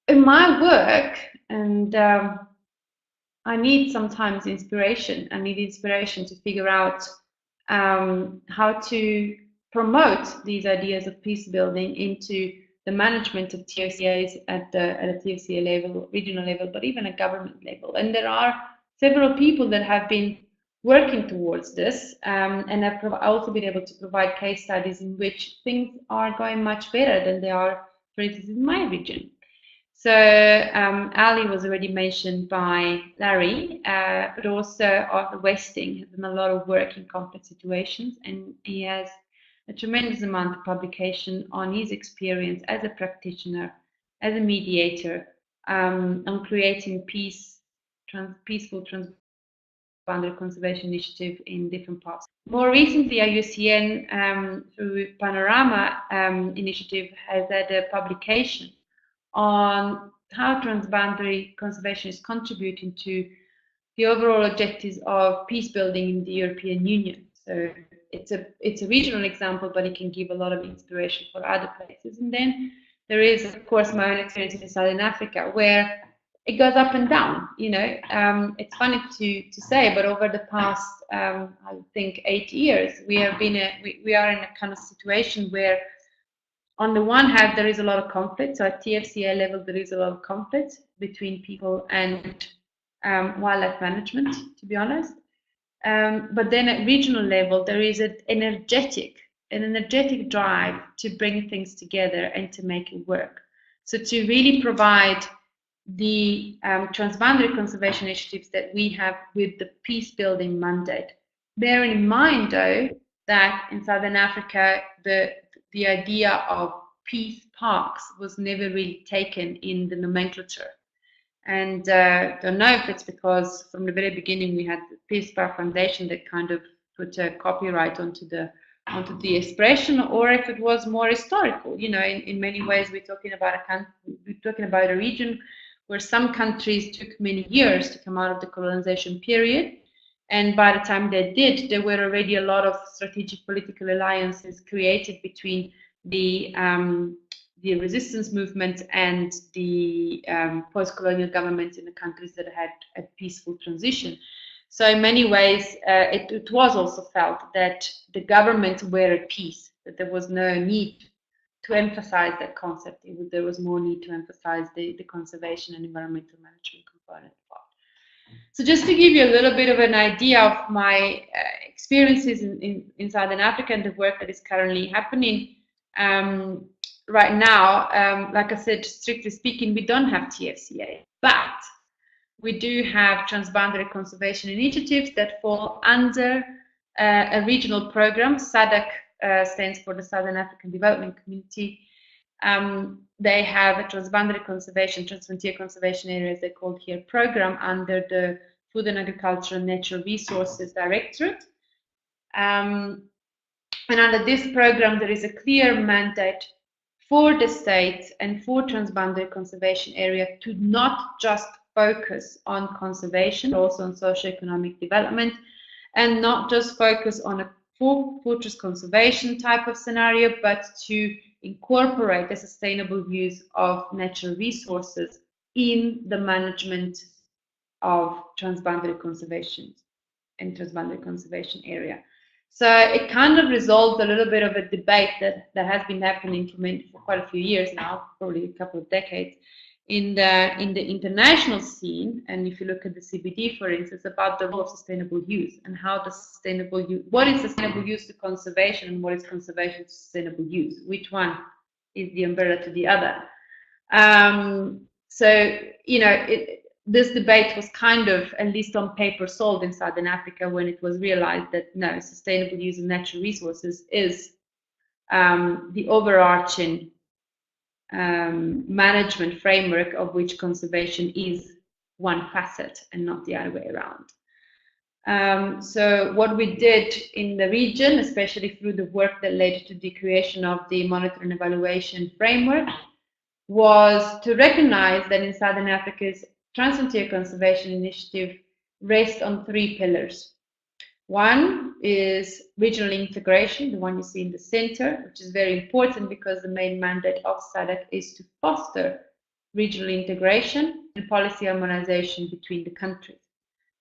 in my work, and I need sometimes inspiration. I need inspiration to figure out how to promote these ideas of peace building into the management of TFCAs at a TFCA level, regional level, but even a government level. And there are several people that have been working towards this, and I've also been able to provide case studies in which things are going much better than they are, for instance, in my region. So Ali was already mentioned by Larry, but also Arthur Westing has done a lot of work in complex situations, and he has a tremendous amount of publication on his experience as a practitioner, as a mediator, on creating peaceful transboundary conservation initiative in different parts. More recently, IUCN, through Panorama initiative, has had a publication on how transboundary conservation is contributing to the overall objectives of peace building in the European Union. So it's a regional example, but it can give a lot of inspiration for other places. And then there is, of course, my own experience in Southern Africa, where it goes up and down. You know, it's funny to say, but over the past, I think, 8 years, we are in a kind of situation where, on the one hand, there is a lot of conflict. So at TFCA level, there is a lot of conflict between people and wildlife management, to be honest. But then at regional level, there is an energetic drive to bring things together and to make it work. So to really provide the transboundary conservation initiatives that we have with the peace building mandate. Bearing in mind, though, that in Southern Africa, the idea of peace parks was never really taken in the nomenclature. And I don't know if it's because from the very beginning we had the Peace Park Foundation that kind of put a copyright onto the expression, or if it was more historical. You know, in many ways we're talking about a region where some countries took many years to come out of the colonization period. And by the time they did, there were already a lot of strategic political alliances created between the resistance movement and the post-colonial governments in the countries that had a peaceful transition. So in many ways, it was also felt that the governments were at peace, that there was no need to emphasize that concept. There was more need to emphasize the conservation and environmental management component part. So just to give you a little bit of an idea of my experiences in Southern Africa and the work that is currently happening right now, like I said, strictly speaking, we don't have TFCA, but we do have transboundary conservation initiatives that fall under a regional program, SADC stands for the Southern African Development Community. They have a transboundary conservation, transfrontier conservation areas, they called here, program under the Food and Agriculture and Natural Resources Directorate. And under this program, there is a clear mandate for the states and for transboundary conservation area to not just focus on conservation, but also on socio-economic development, and not just focus on a fortress conservation type of scenario, but to incorporate the sustainable use of natural resources in the management of transboundary conservation and transboundary conservation area. So it kind of resolved a little bit of a debate that has been happening for quite a few years now, probably a couple of decades, in the international scene. And if you look at the CBD, for instance, about the role of sustainable use and how the sustainable use, what is sustainable use to conservation and what is conservation to sustainable use? Which one is the umbrella to the other? So, you know, this debate was kind of, at least on paper, solved in Southern Africa when it was realized that no, sustainable use of natural resources is the overarching management framework of which conservation is one facet and not the other way around. So what we did in the region, especially through the work that led to the creation of the monitoring and evaluation framework, was to recognize that in Southern Africa's Transfrontier Conservation Initiative rests on 3 pillars. One is regional integration, the one you see in the center, which is very important because the main mandate of SADC is to foster regional integration and policy harmonization between the countries.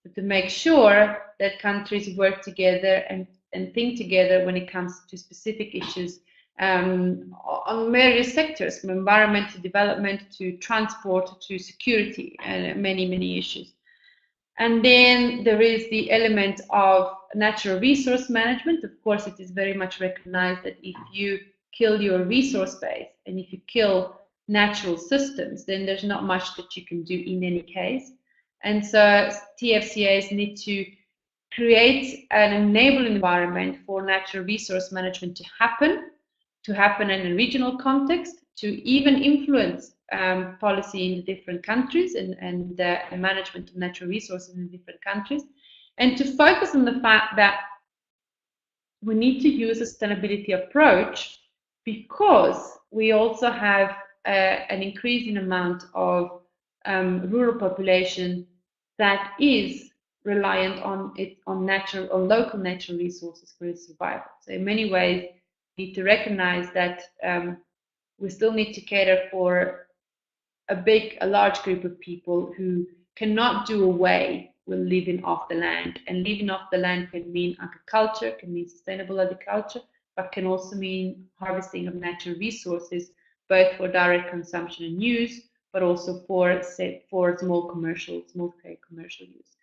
So to make sure that countries work together and think together when it comes to specific issues on various sectors, from environment to development to transport to security, and many issues. And then there is the element of natural resource management. Of course, it is very much recognized that if you kill your resource base and if you kill natural systems, then there's not much that you can do in any case. And so TFCAs need to create an enabling environment for natural resource management to happen in a regional context, to even influence policy in the different countries and management of natural resources in different countries, and to focus on the fact that we need to use a sustainability approach because we also have an increasing amount of rural population that is reliant on local natural resources for its survival. So in many ways, we need to recognize that we still need to cater for a large group of people who cannot do away with living off the land. And living off the land can mean agriculture, can mean sustainable agriculture, but can also mean harvesting of natural resources, both for direct consumption and use, but also for small scale commercial use.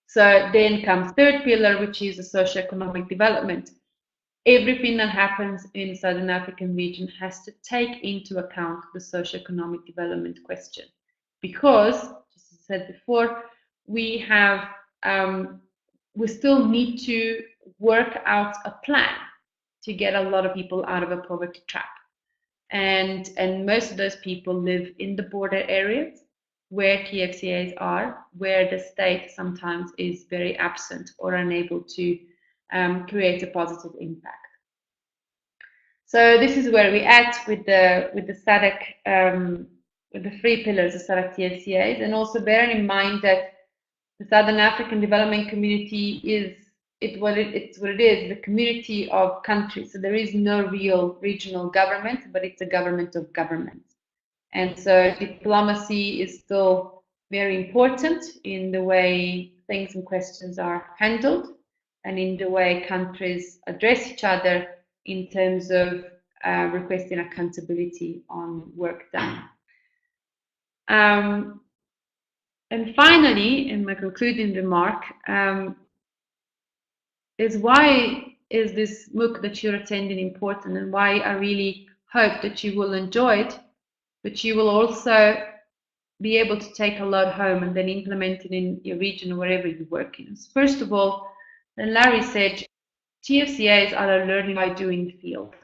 So then comes third pillar, which is the socio-economic development. Everything that happens in the Southern African region has to take into account the socio-economic development question, because, just as I said before, we still need to work out a plan to get a lot of people out of a poverty trap, and most of those people live in the border areas where TFCAs are, where the state sometimes is very absent or unable to create a positive impact. So this is where we're at with the SADC, with the 3 pillars of SADC TFCAs, and also bearing in mind that the Southern African Development Community it's what it is, the community of countries. So there is no real regional government, but it's a government of governments. And so diplomacy is still very important in the way things and questions are handled, and in the way countries address each other in terms of requesting accountability on work done. And finally, in my concluding remark, is why is this MOOC that you're attending important, and why I really hope that you will enjoy it, but you will also be able to take a lot home and then implement it in your region or wherever you work in. First of all, and Larry said, TFCAs are a learning by doing field.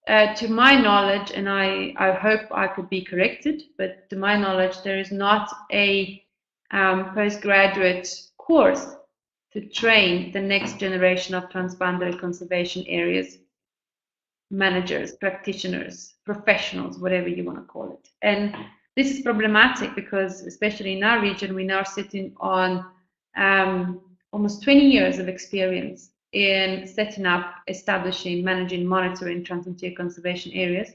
To my knowledge, and I hope I could be corrected, but to my knowledge, there is not a postgraduate course to train the next generation of transboundary conservation areas managers, practitioners, professionals, whatever you want to call it. And this is problematic because, especially in our region, we're now sitting on almost 20 years of experience in setting up, establishing, managing, monitoring transfrontier conservation areas,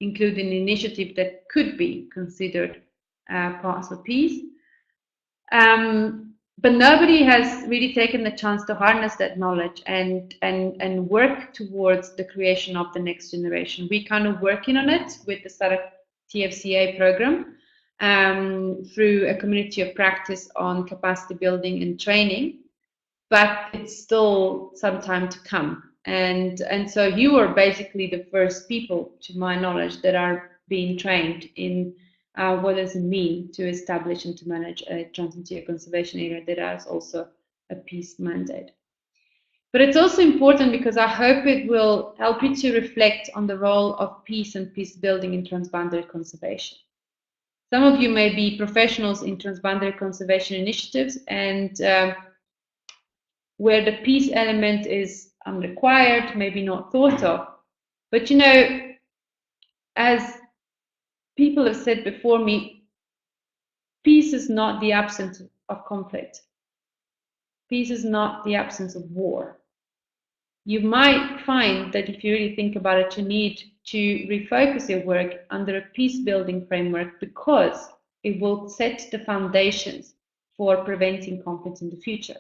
including initiatives that could be considered parts of peace. But nobody has really taken the chance to harness that knowledge and work towards the creation of the next generation. We're kind of working on it with the SADC TFCA program through a community of practice on capacity building and training, but it's still some time to come. And so you are basically the first people, to my knowledge, that are being trained in what does it mean to establish and to manage a transfrontier conservation area that has also a peace mandate. But it's also important because I hope it will help you to reflect on the role of peace and peace building in transboundary conservation. Some of you may be professionals in transboundary conservation initiatives and where the peace element is required, maybe not thought of. But you know, as people have said before me, peace is not the absence of conflict. Peace is not the absence of war. You might find that if you really think about it, you need to refocus your work under a peace-building framework because it will set the foundations for preventing conflict in the future.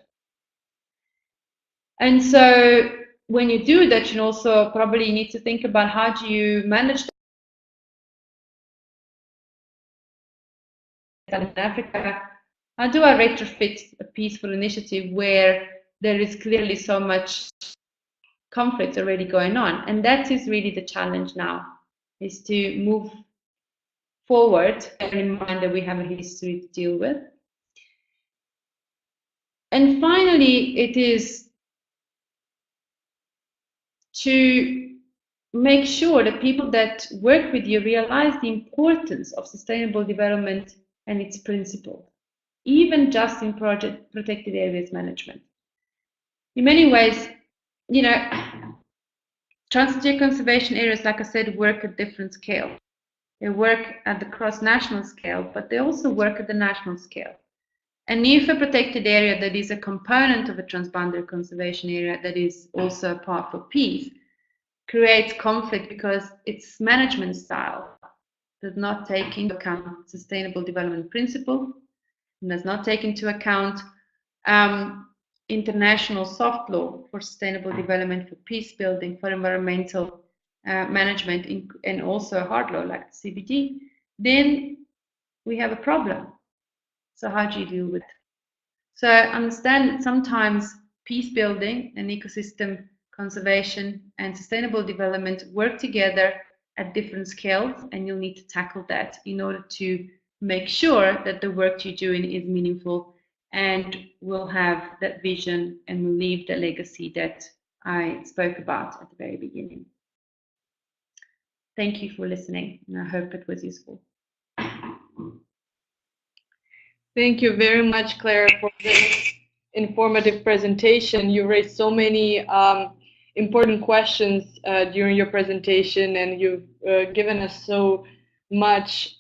And so when you do that, you also probably need to think about how do you manage that in Africa. How do I retrofit a peaceful initiative where there is clearly so much conflict already going on? And that is really the challenge now, is to move forward, bearing in mind that we have a history to deal with. And finally, it is to make sure that people that work with you realize the importance of sustainable development and its principles, even just in project protected areas management. In many ways, you know, transfrontier conservation areas, like I said, work at different scale. They work at the cross-national scale, but they also work at the national scale. And if a protected area that is a component of a transboundary conservation area that is also a part for peace creates conflict because its management style does not take into account sustainable development principle, and does not take into account international soft law for sustainable development, for peace building, for environmental management, and also hard law like the CBD, then we have a problem. So how do you deal with it? So understand that sometimes peace building and ecosystem conservation and sustainable development work together at different scales, and you'll need to tackle that in order to make sure that the work you're doing is meaningful and will have that vision and will leave the legacy that I spoke about at the very beginning. Thank you for listening, and I hope it was useful. Thank you very much, Clara, for this informative presentation. You raised so many important questions during your presentation, and you've given us so much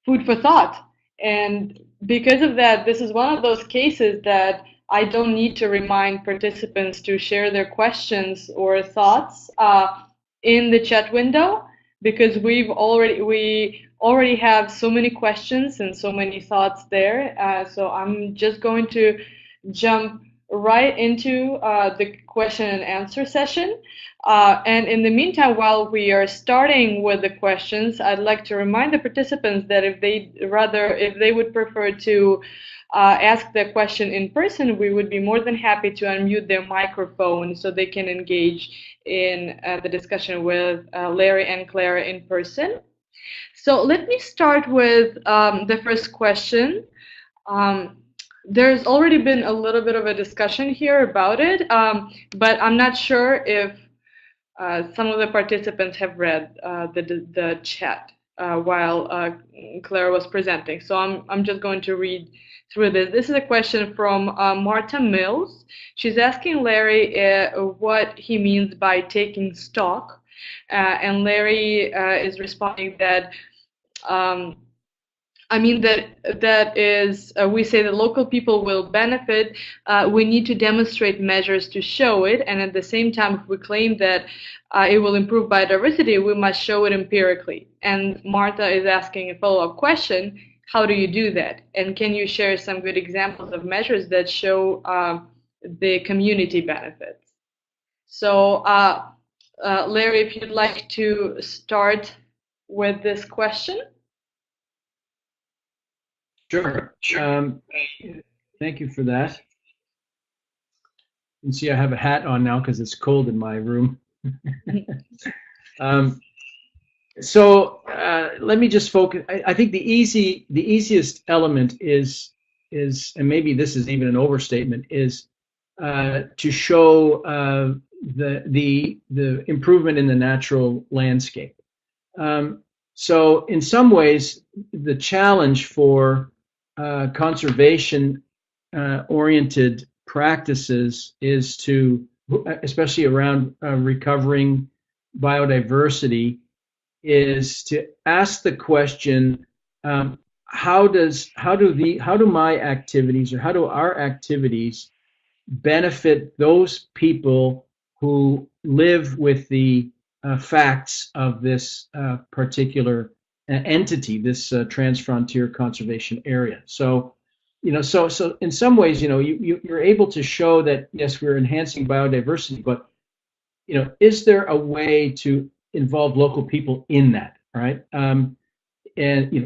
food for thought. And because of that, this is one of those cases that I don't need to remind participants to share their questions or thoughts in the chat window, because we already have so many questions and so many thoughts there. So I'm just going to jump right into the question and answer session. And in the meantime, while we are starting with the questions, I'd like to remind the participants that if they would prefer to ask their question in person, we would be more than happy to unmute their microphone so they can engage in the discussion with Larry and Clara in person. So let me start with the first question. There's already been a little bit of a discussion here about it, but I'm not sure if some of the participants have read the chat while Clara was presenting. So I'm just going to read through this. This is a question from Marta Mills. She's asking Larry what he means by taking stock, and Larry is responding that. Um, I mean that is we say that local people will benefit. We need to demonstrate measures to show it, and at the same time, if we claim that it will improve biodiversity, we must show it empirically. And Martha is asking a follow-up question: how do you do that? And can you share some good examples of measures that show the community benefits? So, Larry, if you'd like to start with this question. Sure. Thank you for that. You can see I have a hat on now because it's cold in my room. So let me just focus. I think the easiest element is, and maybe this is even an overstatement, is to show the improvement in the natural landscape. So in some ways, the challenge for conservation oriented practices is to, especially around recovering biodiversity, is to ask the question, how do my activities, or how do our activities benefit those people who live with the facts of this particular entity, this transfrontier conservation area. So, so in some ways, you're able to show that yes, we're enhancing biodiversity, but is there a way to involve local people in that, right? And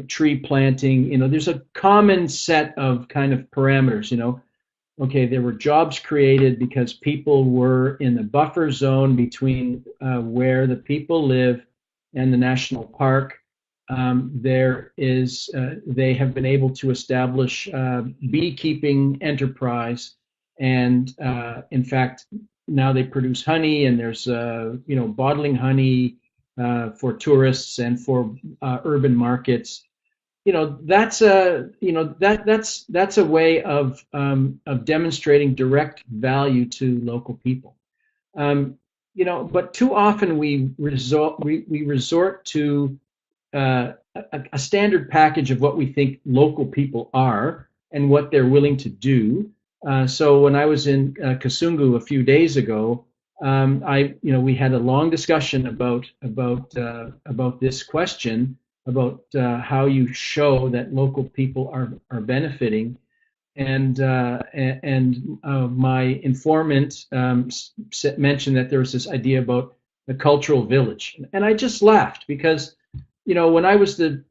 tree planting. There's a common set of kind of parameters. Okay, there were jobs created because people were in the buffer zone between where the people live and the national park. They have been able to establish beekeeping enterprise, and in fact, now they produce honey, and there's bottling honey for tourists and for urban markets. That's a that's a way of demonstrating direct value to local people. But too often we resort to a standard package of what we think local people are and what they're willing to do. So when I was in Kasungu a few days ago, we had a long discussion about this question, about how you show that local people are benefiting, and my informant mentioned that there was this idea about the cultural village, and I just laughed because when I was the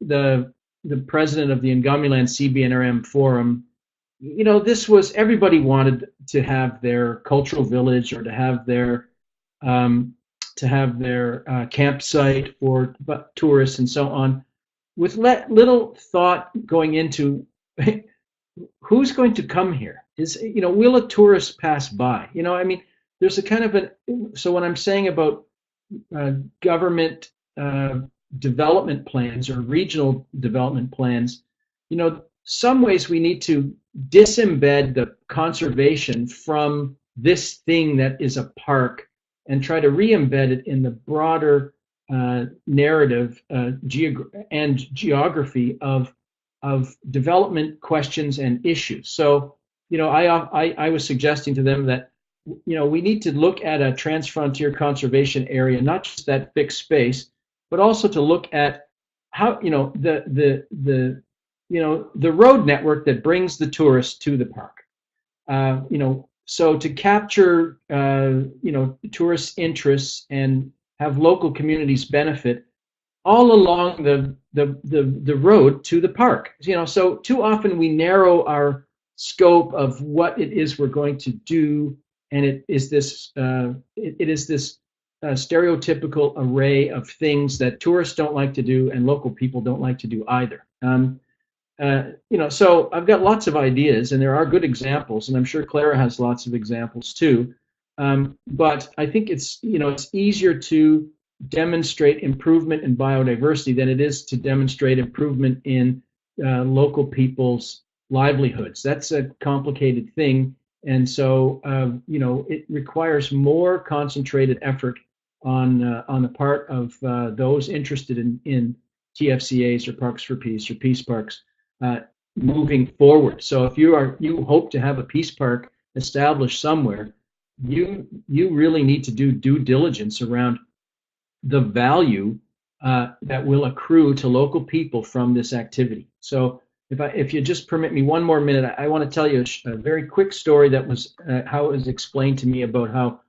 president of the Ngamiland CBNRM forum, this was, everybody wanted to have their cultural village, or to have their campsite for tourists and so on, with little thought going into who's going to come here. Will a tourist pass by? There's a kind of so when I'm saying about government development plans or regional development plans, some ways we need to disembed the conservation from this thing that is a park and try to re-embed it in the broader narrative and geography of development questions and issues. So, I was suggesting to them that, we need to look at a transfrontier conservation area, not just that fixed space, but also to look at how, the road network that brings the tourists to the park. So to capture, tourist interests and have local communities benefit all along the road to the park. So too often we narrow our scope of what it is we're going to do, and it is this stereotypical array of things that tourists don't like to do and local people don't like to do either. So I've got lots of ideas, and there are good examples, and I'm sure Clara has lots of examples too. But I think it's easier to demonstrate improvement in biodiversity than it is to demonstrate improvement in local people's livelihoods. That's a complicated thing, and so it requires more concentrated effort on the part of those interested in TFCAs or Parks for Peace or Peace Parks uh, moving forward. So if you hope to have a peace park established somewhere, you really need to do due diligence around the value that will accrue to local people from this activity. So if you just permit me one more minute, I want to tell you a very quick story that was how it was explained to me about how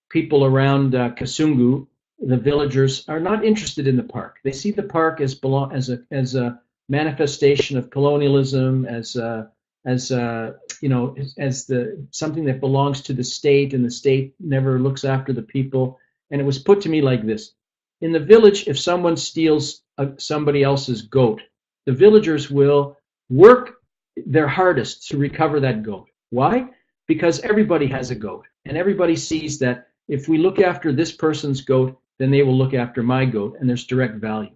people around Kasungu, the villagers, are not interested in the park. They see the park as a manifestation of colonialism, as something that belongs to the state, and the state never looks after the people. And it was put to me like this: in the village, if someone steals somebody else's goat, the villagers will work their hardest to recover that goat. Why? Because everybody has a goat, and everybody sees that if we look after this person's goat, then they will look after my goat, and there's direct value.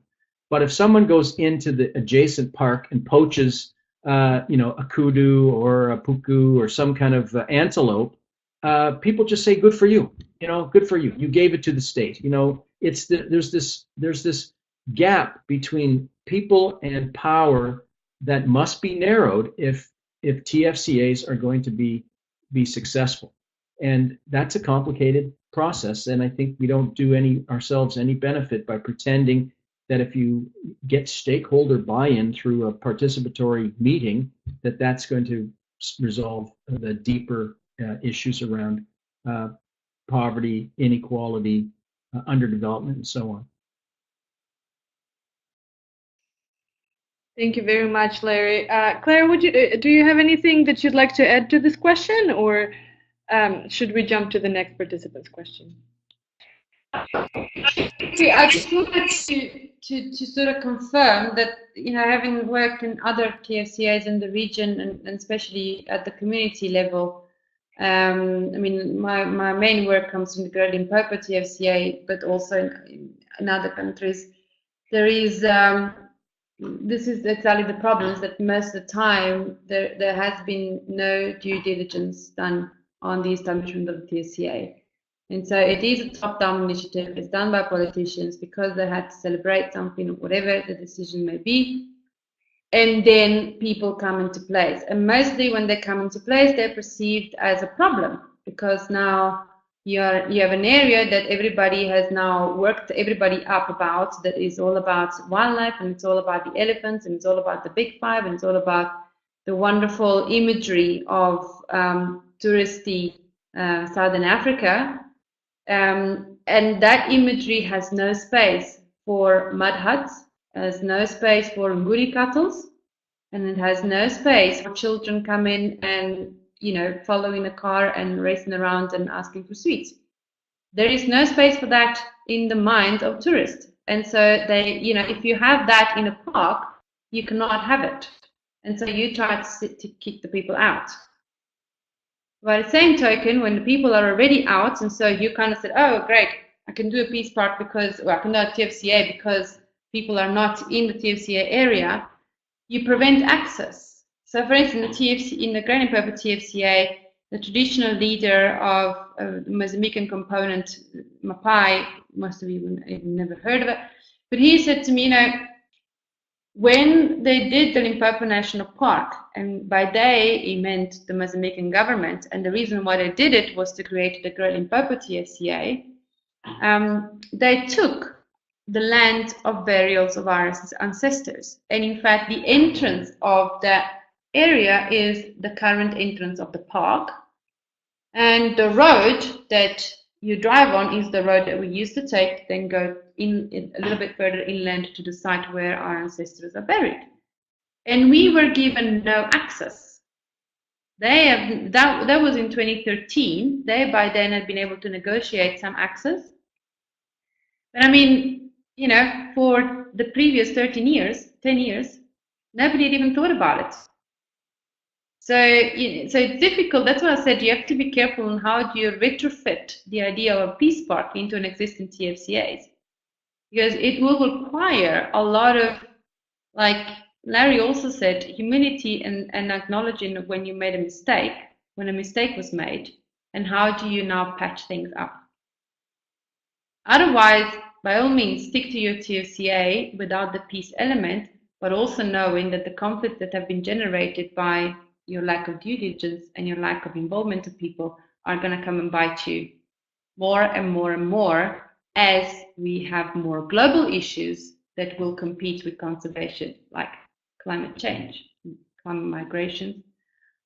But if someone goes into the adjacent park and poaches, a kudu or a puku or some kind of antelope, people just say, "Good for you." Good for you. You gave it to the state. There's this gap between people and power that must be narrowed if TFCAs are going to be successful. And that's a complicated process. And I think we don't do ourselves any benefit by pretending that if you get stakeholder buy-in through a participatory meeting, that's going to resolve the deeper issues around poverty, inequality, underdevelopment, and so on. Thank you very much, Larry. Claire, do you have anything that you'd like to add to this question, or should we jump to the next participant's question? Okay, I just wanted to sort of confirm that, having worked in other TFCAs in the region and especially at the community level, my main work comes from the Great Limpopo TFCA, but also in other countries. There is, this is exactly the problems that most of the time there has been no due diligence done on the establishment of the TFCA. And so it is a top-down initiative. It's done by politicians because they had to celebrate something or whatever the decision may be. And then people come into place. And mostly when they come into place, they're perceived as a problem because now you have an area that everybody has now worked everybody up about, that is all about wildlife, and it's all about the elephants, and it's all about the big five, and it's all about the wonderful imagery of touristy Southern Africa. And that imagery has no space for mud huts, has no space for nguri cattles, and it has no space for children come in and following a car and racing around and asking for sweets. There is no space for that in the mind of tourists. And so if you have that in a park, you cannot have it. And so you try to kick the people out. By the same token, when the people are already out, and so you kind of said, oh, great, I can do a peace park I can do a TFCA because people are not in the TFCA area, you prevent access. So, for instance, in the Great Limpopo TFCA, the traditional leader of the Mozambican component, Mapai, most of you have never heard of it, but he said to me, when they did the Limpopo National Park, and by they he meant the Mozambican government, and the reason why they did it was to create the Great Limpopo TFCA, they took the land of burials of our ancestors. And in fact, the entrance of that area is the current entrance of the park. And the road that you drive on is the road that we used to take, then go in a little bit further inland to the site where our ancestors are buried. And we were given no access. That was in 2013. They by then had been able to negotiate some access. But for the previous 10 years, Nobody had even thought about it. So, so it's difficult. That's why I said you have to be careful on how do you retrofit the idea of a peace park into an existing TFCAs, because it will require a lot of, like Larry also said, humility and acknowledging when you made a mistake, when a mistake was made, and how do you now patch things up. Otherwise, by all means, stick to your TFCA without the peace element, but also knowing that the conflicts that have been generated by your lack of due diligence and your lack of involvement of people are going to come and bite you more and more and more as we have more global issues that will compete with conservation, like climate change, climate migration,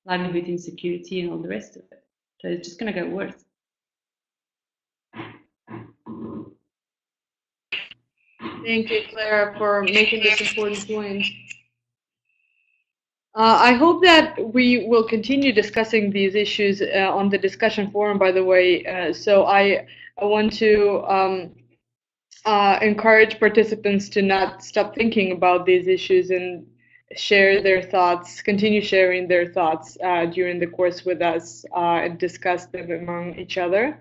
livelihood insecurity, and all the rest of it. So it's just going to get worse. Thank you, Clara, for making this important point. I hope that we will continue discussing these issues on the discussion forum, by the way. So I want to encourage participants to not stop thinking about these issues and share their thoughts, continue sharing their thoughts during the course with us and discuss them among each other.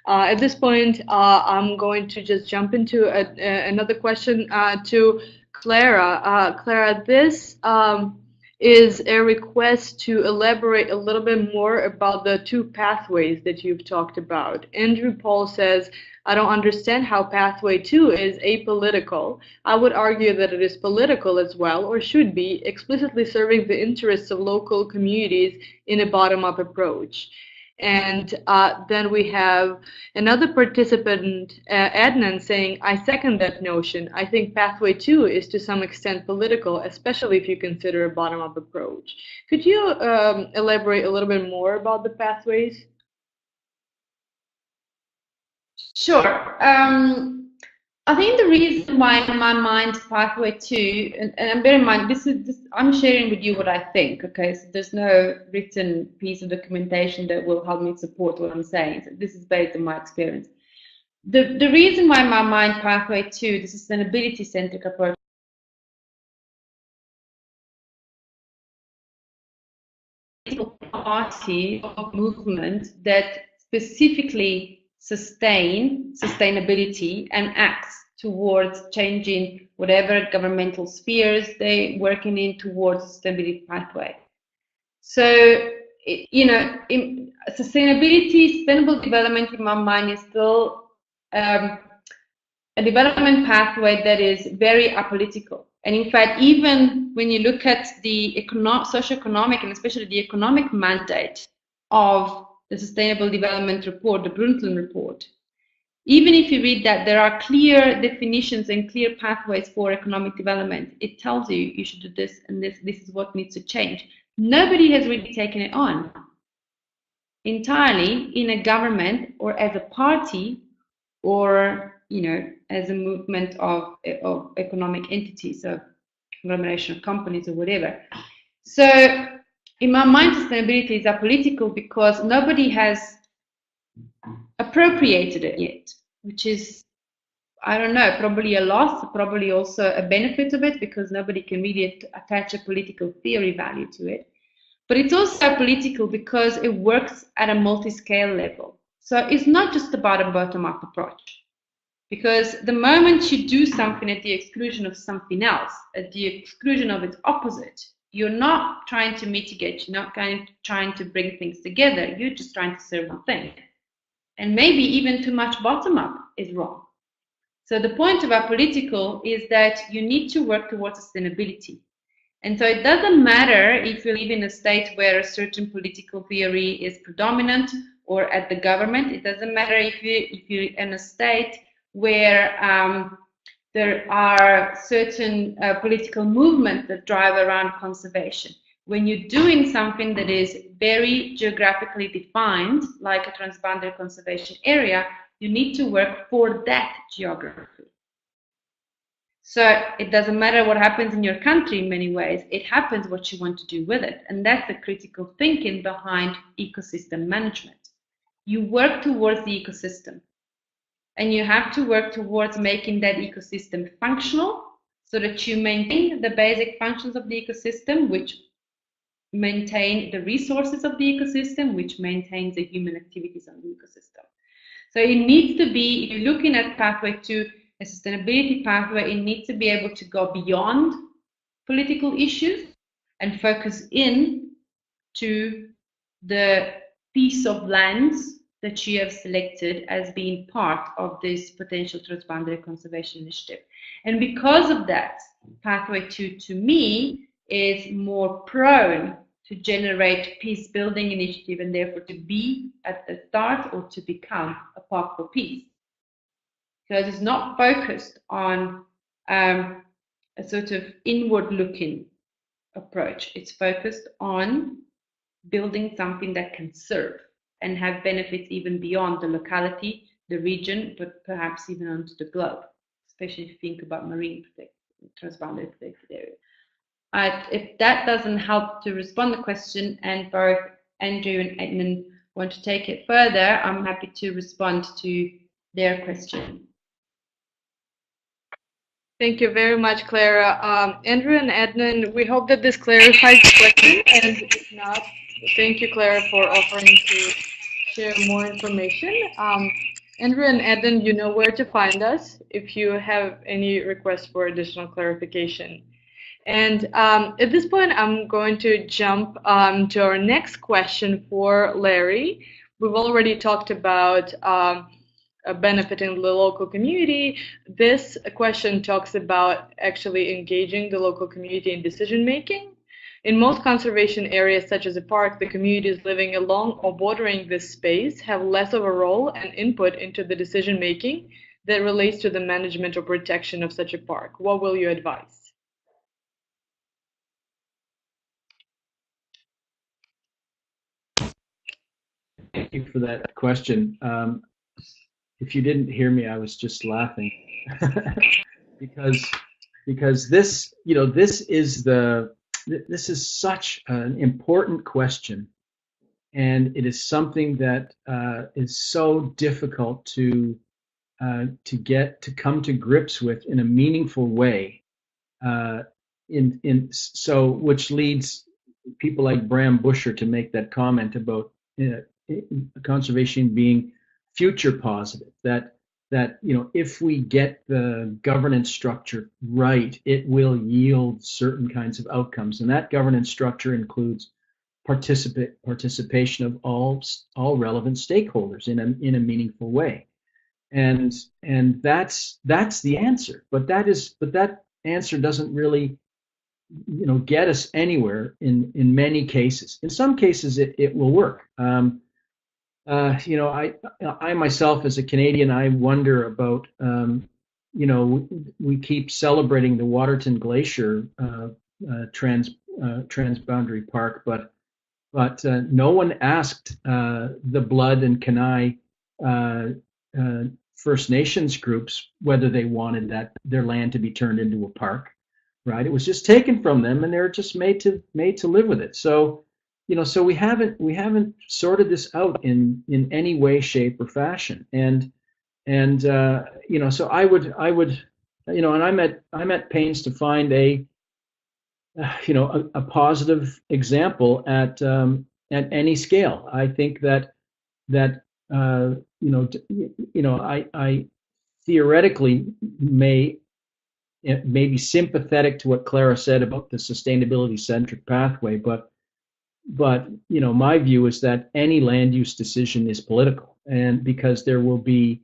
At this point, I'm going to just jump into another question to Clara. Clara, this is a request to elaborate a little bit more about the two pathways that you've talked about. Andrew Paul says, I don't understand how pathway 2 is apolitical. I would argue that it is political as well, or should be, explicitly serving the interests of local communities in a bottom-up approach. And then we have another participant, Adnan, saying, I second that notion. I think pathway 2 is to some extent political, especially if you consider a bottom-up approach. Could you elaborate a little bit more about the pathways? Sure. I think the reason why in my mind pathway 2, and bear in mind, I'm sharing with you what I think, okay? So there's no written piece of documentation that will help me support what I'm saying. So this is based on my experience. The reason why in my mind pathway 2, the sustainability-centric approach, party or movement that specifically sustain sustainability and acts towards changing whatever governmental spheres they're working in towards sustainability pathway. So, you know, sustainable development in my mind is still a development pathway that is very apolitical. And in fact, even when you look at the socioeconomic and especially the economic mandate of the Sustainable Development Report, the Brundtland Report, even if you read that, there are clear definitions and clear pathways for economic development. It tells you you should do this and this is what needs to change. Nobody has really taken it on entirely in a government or as a party or, you know, as a movement of economic entities, so conglomeration of companies or whatever. So in my mind, sustainability is apolitical because nobody has appropriated it yet, which is, I don't know, probably a loss, probably also a benefit of it because nobody can really attach a political theory value to it. But it's also political because it works at a multi-scale level. So it's not just about a bottom-up approach. Because the moment you do something at the exclusion of something else, at the exclusion of its opposite, you're not trying to mitigate, you're not trying to bring things together, you're just trying to serve one thing. And maybe even too much bottom-up is wrong. So the point of apolitical is that you need to work towards sustainability. And so it doesn't matter if you live in a state where a certain political theory is predominant or at the government. It doesn't matter if you're in a state where there are certain political movements that drive around conservation. When you're doing something that is very geographically defined, like a transboundary conservation area, you need to work for that geography. So it doesn't matter what happens in your country in many ways, it happens what you want to do with it. And that's the critical thinking behind ecosystem management. You work towards the ecosystem and you have to work towards making that ecosystem functional so that you maintain the basic functions of the ecosystem, which maintain the resources of the ecosystem, which maintains the human activities on the ecosystem. So it needs to be, if you're looking at pathway to a sustainability pathway, it needs to be able to go beyond political issues and focus in to the piece of lands that you have selected as being part of this potential transboundary conservation initiative. And because of that, pathway 2 to me is more prone to generate peace building initiative and therefore to be at the start or to become a park for peace. Because it's not focused on a sort of inward looking approach. It's focused on building something that can serve and have benefits even beyond the locality, the region, but perhaps even onto the globe, especially if you think about marine transboundary protected areas. If that doesn't help to respond to the question, and both Andrew and Edmund want to take it further, I'm happy to respond to their question. Thank you very much, Clara. Andrew and Edmund, we hope that this clarifies the question, and if not, thank you, Clara, for offering to share more information. Andrew and Edmund, you know where to find us if you have any requests for additional clarification. And at this point, I'm going to jump to our next question for Larry. We've already talked about benefiting the local community. This question talks about actually engaging the local community in decision making. In most conservation areas, such as a park, the communities living along or bordering this space have less of a role and input into the decision making that relates to the management or protection of such a park. What will you advise? Thank you for that question. If you didn't hear me, I was just laughing because this, this is such an important question, and it is something that is so difficult to come to grips with in a meaningful way. Which leads people like Bram Busher to make that comment about conservation being future positive, that if we get the governance structure right, it will yield certain kinds of outcomes, and that governance structure includes participation of all relevant stakeholders in a meaningful way, and that's the answer. But that answer doesn't really get us anywhere in many cases. In some cases, it will work. I myself, as a Canadian, I wonder about, we keep celebrating the Waterton Glacier transboundary park, but no one asked the Blood and Kenai First Nations groups whether they wanted their land to be turned into a park, right? It was just taken from them, and they're just made to live with it. So so we haven't sorted this out in any way, shape, or fashion, and so I would and I'm at pains to find a positive example at any scale. I think that I theoretically may be sympathetic to what Clara said about the sustainability centric pathway, but my view is that any land use decision is political, and because there will be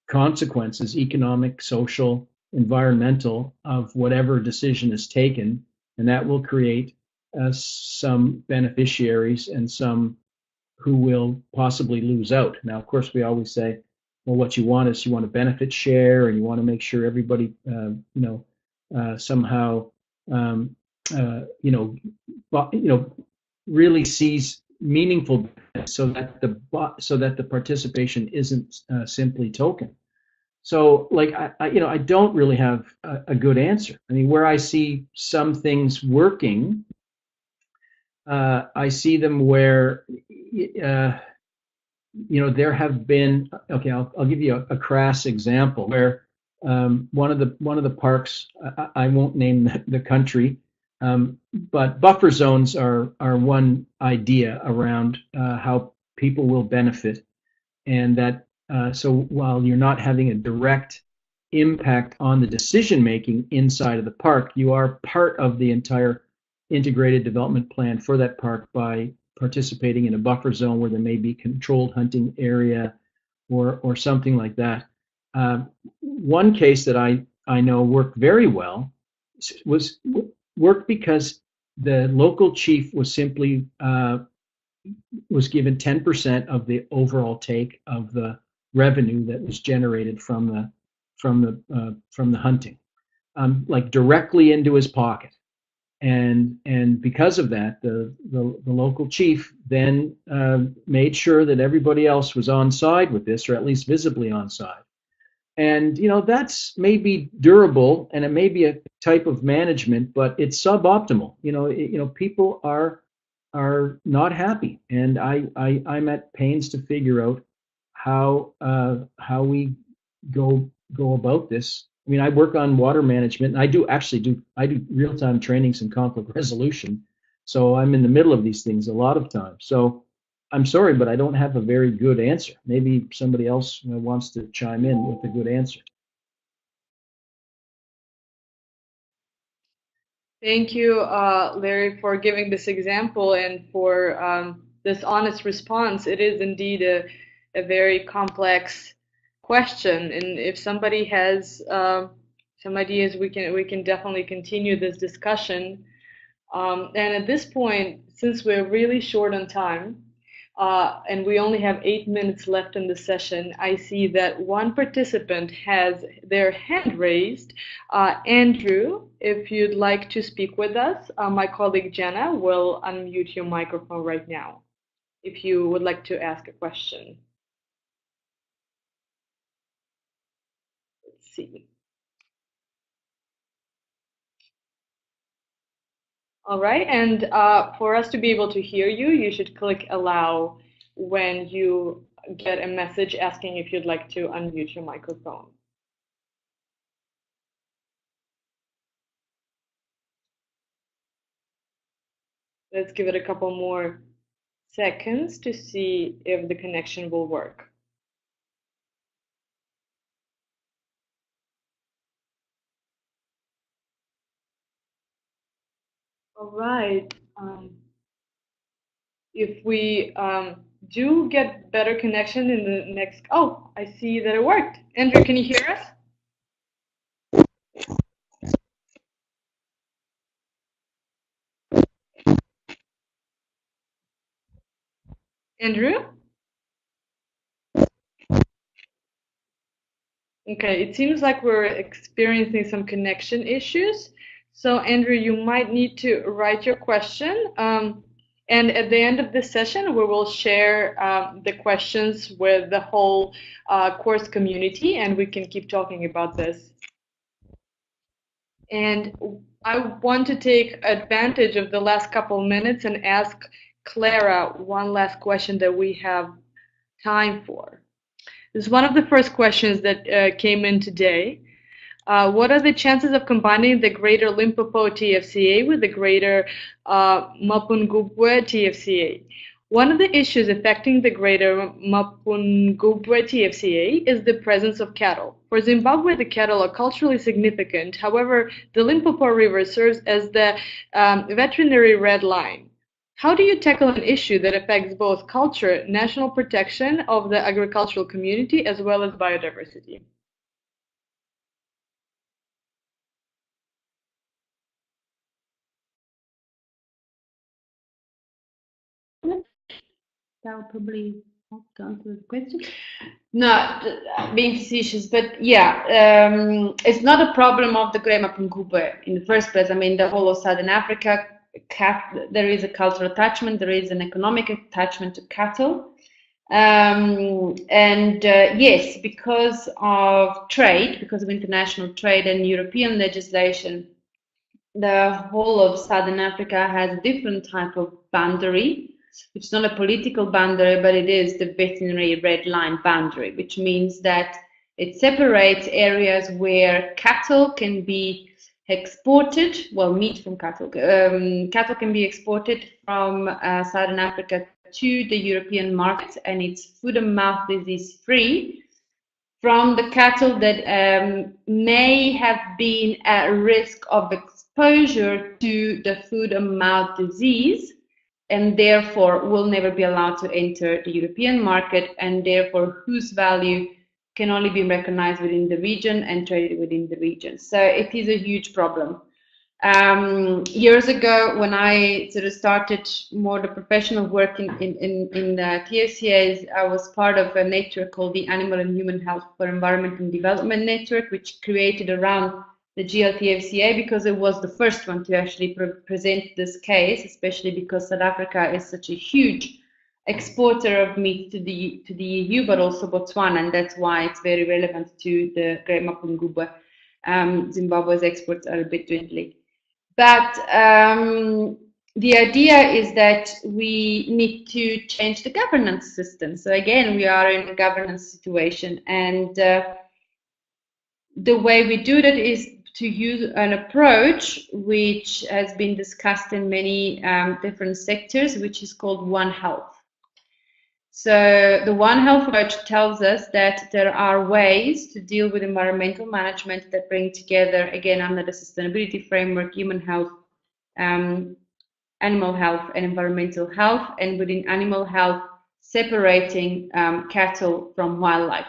consequences, economic, social, environmental, of whatever decision is taken, and that will create some beneficiaries and some who will possibly lose out. Now, of course, we always say, well, what you want is a benefit share, and you want to make sure everybody somehow really sees meaningful, so that the participation isn't simply token. So, I don't really have a good answer. I mean, where I see some things working, I see them where there have been. Okay, I'll give you a crass example where one of the parks. I won't name the country, but buffer zones are one idea around how people will benefit, and that so while you're not having a direct impact on the decision making inside of the park, you are part of the entire integrated development plan for that park by participating in a buffer zone where there may be controlled hunting area or something like that. One case that I know worked very well was worked because the local chief was simply was given 10% of the overall take of the revenue that was generated from the hunting, like directly into his pocket. And because of that, the local chief then made sure that everybody else was on side with this, or at least visibly on side. And that's maybe durable, and it may be a type of management, but it's suboptimal. People are not happy, and I'm at pains to figure out how we go about this. I mean, I work on water management, and I do real-time trainings and conflict resolution. So I'm in the middle of these things a lot of times. So I'm sorry, but I don't have a very good answer. Maybe somebody else wants to chime in with a good answer. Thank you, Larry, for giving this example and for this honest response. It is indeed a very complex question, and if somebody has some ideas, we can definitely continue this discussion. And at this point, since we're really short on time, and we only have 8 minutes left in the session, I see that one participant has their hand raised. Andrew, if you'd like to speak with us, my colleague Jenna will unmute your microphone right now, if you would like to ask a question. Let's see. All right, and for us to be able to hear you, you should click allow when you get a message asking if you'd like to unmute your microphone. Let's give it a couple more seconds to see if the connection will work. All right. If we do get better connection in the next, oh, I see that it worked. Andrew, can you hear us? Andrew? Okay, it seems like we're experiencing some connection issues. So, Andrew, you might need to write your question. And at the end of this session, we will share the questions with the whole course community, and we can keep talking about this. And I want to take advantage of the last couple minutes and ask Clara one last question that we have time for. This is one of the first questions that came in today. What are the chances of combining the Greater Limpopo TFCA with the Greater Mapungubwe TFCA? One of the issues affecting the Greater Mapungubwe TFCA is the presence of cattle. For Zimbabwe, the cattle are culturally significant. However, the Limpopo River serves as the veterinary red line. How do you tackle an issue that affects both culture, national protection of the agricultural community, as well as biodiversity? That will probably help to answer the question. No, being facetious, but yeah, it's not a problem of the Greater Mapungubwe in the first place. I mean, the whole of Southern Africa, there is a cultural attachment, there is an economic attachment to cattle. Yes, because of trade, because of international trade and European legislation, the whole of Southern Africa has a different type of boundary. It's not a political boundary, but it is the veterinary red line boundary, which means that It separates areas where cattle can be exported, well, meat from cattle. Cattle can be exported from Southern Africa to the European market, and it's foot and mouth disease free from the cattle that may have been at risk of exposure to the foot and mouth disease, and therefore will never be allowed to enter the European market, and therefore whose value can only be recognized within the region and traded within the region. So it is a huge problem. Years ago, when I sort of started more the professional work in the TFCAs, I was part of a network called the Animal and Human Health for Environment and Development Network, which created around the GLTFCA because it was the first one to actually present this case, especially because South Africa is such a huge exporter of meat to the EU, but also Botswana, and that's why it's very relevant to the Great Mapungubwe. Zimbabwe's exports are a bit dwindling. But the idea is that we need to change the governance system. So again, we are in a governance situation, and the way we do that is to use an approach which has been discussed in many different sectors, which is called One Health. So the One Health approach tells us that there are ways to deal with environmental management that bring together, again, under the sustainability framework, human health, animal health, and environmental health, and within animal health, separating cattle from wildlife.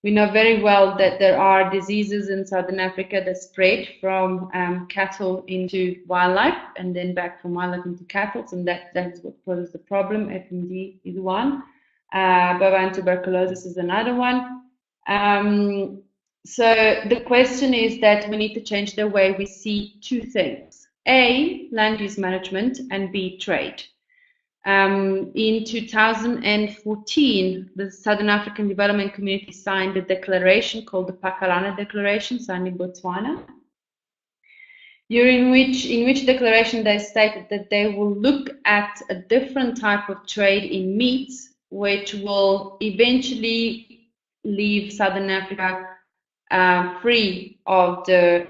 We know very well that there are diseases in Southern Africa that spread from cattle into wildlife and then back from wildlife into cattle, and that's what poses the problem. FMD is one. Bovine tuberculosis is another one. So the question is that we need to change the way we see two things. A, land use management, and B, trade. In 2014, the Southern African Development Community signed a declaration called the Pakalana Declaration, signed in Botswana, in which declaration they stated that they will look at a different type of trade in meats, which will eventually leave Southern Africa free of the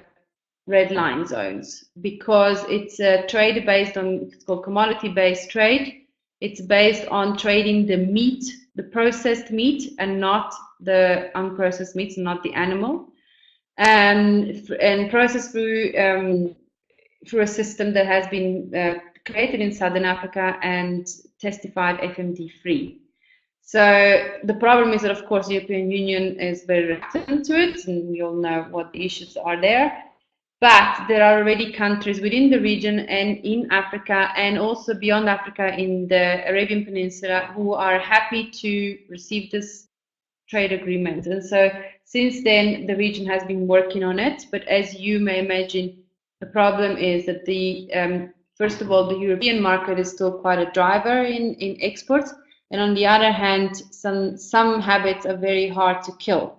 red line zones, because it's a trade based on, it's called commodity-based trade. It's based on trading the meat, the processed meat, and not the unprocessed meats, not the animal, and processed through a system that has been created in Southern Africa and testified FMD free. So the problem is that, of course, the European Union is very reluctant to it, and we all know what the issues are there. But there are already countries within the region and in Africa and also beyond Africa in the Arabian Peninsula who are happy to receive this trade agreement. And so since then, the region has been working on it. But as you may imagine, the problem is that first of all, the European market is still quite a driver in exports. And on the other hand, some habits are very hard to kill.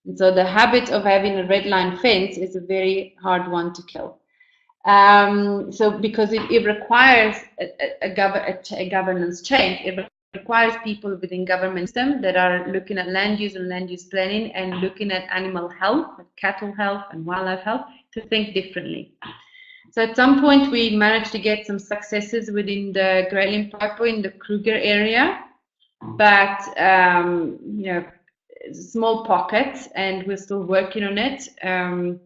And so the habit of having a red line fence is a very hard one to kill. So because it requires a governance change, it requires people within government system that are looking at land use and land use planning and looking at animal health, cattle health and wildlife health to think differently. So at some point we managed to get some successes within the Great Limpopo in the Kruger area, but you know, small pockets, and we're still working on it. There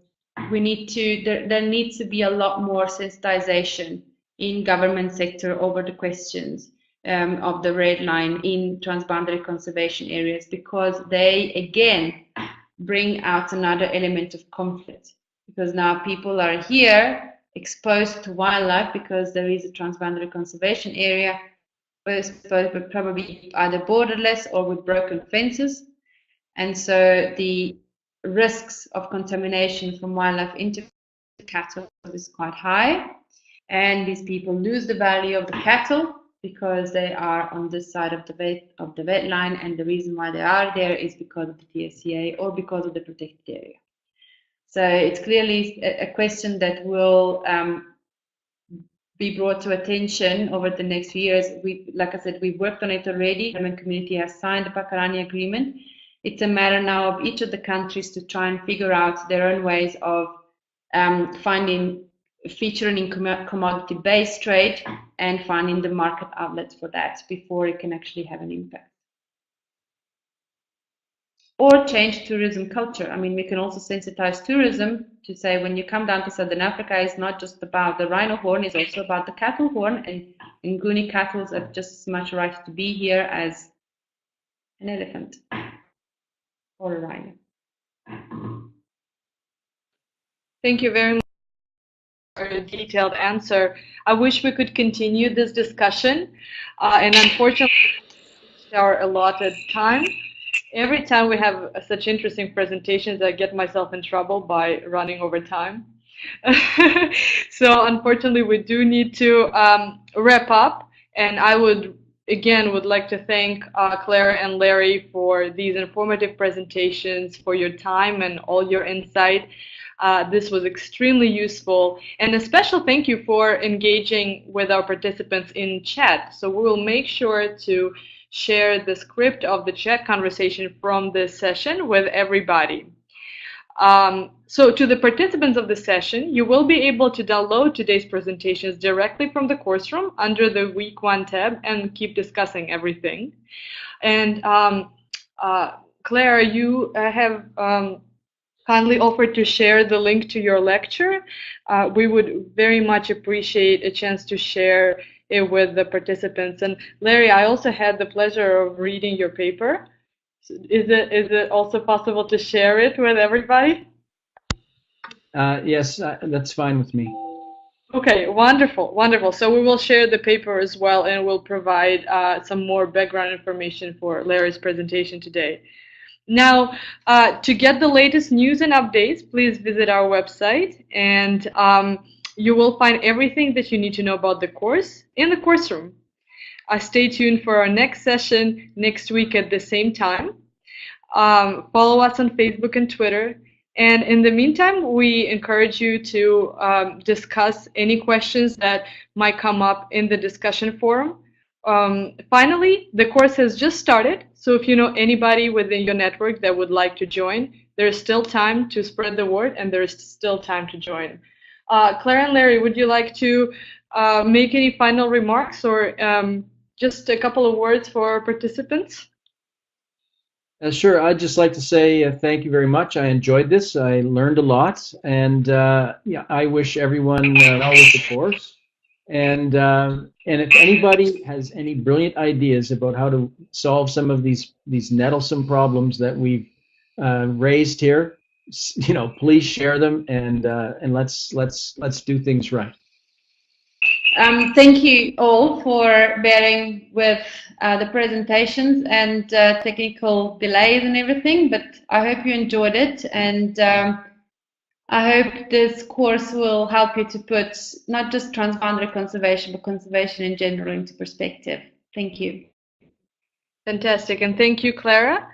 needs to be a lot more sensitization in government sector over the questions of the red line in transboundary conservation areas, because they again bring out another element of conflict, because now people are here exposed to wildlife because there is a transboundary conservation area, but probably either borderless or with broken fences. And so the risks of contamination from wildlife into cattle is quite high. And these people lose the value of the cattle because they are on this side of the vet line. And the reason why they are there is because of the TSCA or because of the protected area. So it's clearly a question that will be brought to attention over the next few years. Like I said, we've worked on it already. The community has signed the Pakarani agreement. It's a matter now of each of the countries to try and figure out their own ways of featuring in commodity-based trade and finding the market outlets for that before it can actually have an impact. Or change tourism culture. I mean, we can also sensitize tourism to say when you come down to Southern Africa, it's not just about the rhino horn, it's also about the cattle horn, and Nguni cattle have just as much right to be here as an elephant or a rhino. Thank you very much for a detailed answer. I wish we could continue this discussion, and unfortunately, our allotted time. Every time we have such interesting presentations, I get myself in trouble by running over time. So unfortunately, we do need to wrap up, and I would like to thank Clara and Larry for these informative presentations, for your time and all your insight. This was extremely useful, and a special thank you for engaging with our participants in chat. So we will make sure to share the script of the chat conversation from this session with everybody. So to the participants of the session, you will be able to download today's presentations directly from the course room under the Week 1 tab and keep discussing everything. And Clara, you have kindly offered to share the link to your lecture. We would very much appreciate a chance to share it with the participants. And Larry, I also had the pleasure of reading your paper. Is it also possible to share it with everybody? Yes, that's fine with me. Okay, wonderful, wonderful. So we will share the paper as well, and we'll provide some more background information for Larry's presentation today. Now, to get the latest news and updates, please visit our website, and you will find everything that you need to know about the course in the course room. Stay tuned for our next session next week at the same time. Follow us on Facebook and Twitter. And in the meantime, we encourage you to discuss any questions that might come up in the discussion forum. Finally, the course has just started, so if you know anybody within your network that would like to join, there is still time to spread the word, and there is still time to join. Clara and Larry, would you like to make any final remarks, or just a couple of words for our participants? Sure. I'd just like to say thank you very much. I enjoyed this. I learned a lot, and yeah, I wish everyone well with the course. And if anybody has any brilliant ideas about how to solve some of these nettlesome problems that we've raised here, you know, please share them, and let's do things right. Thank you all for bearing with the presentations and technical delays and everything, but I hope you enjoyed it, and I hope this course will help you to put not just transboundary conservation, but conservation in general into perspective. Thank you. Fantastic, and thank you, Clara.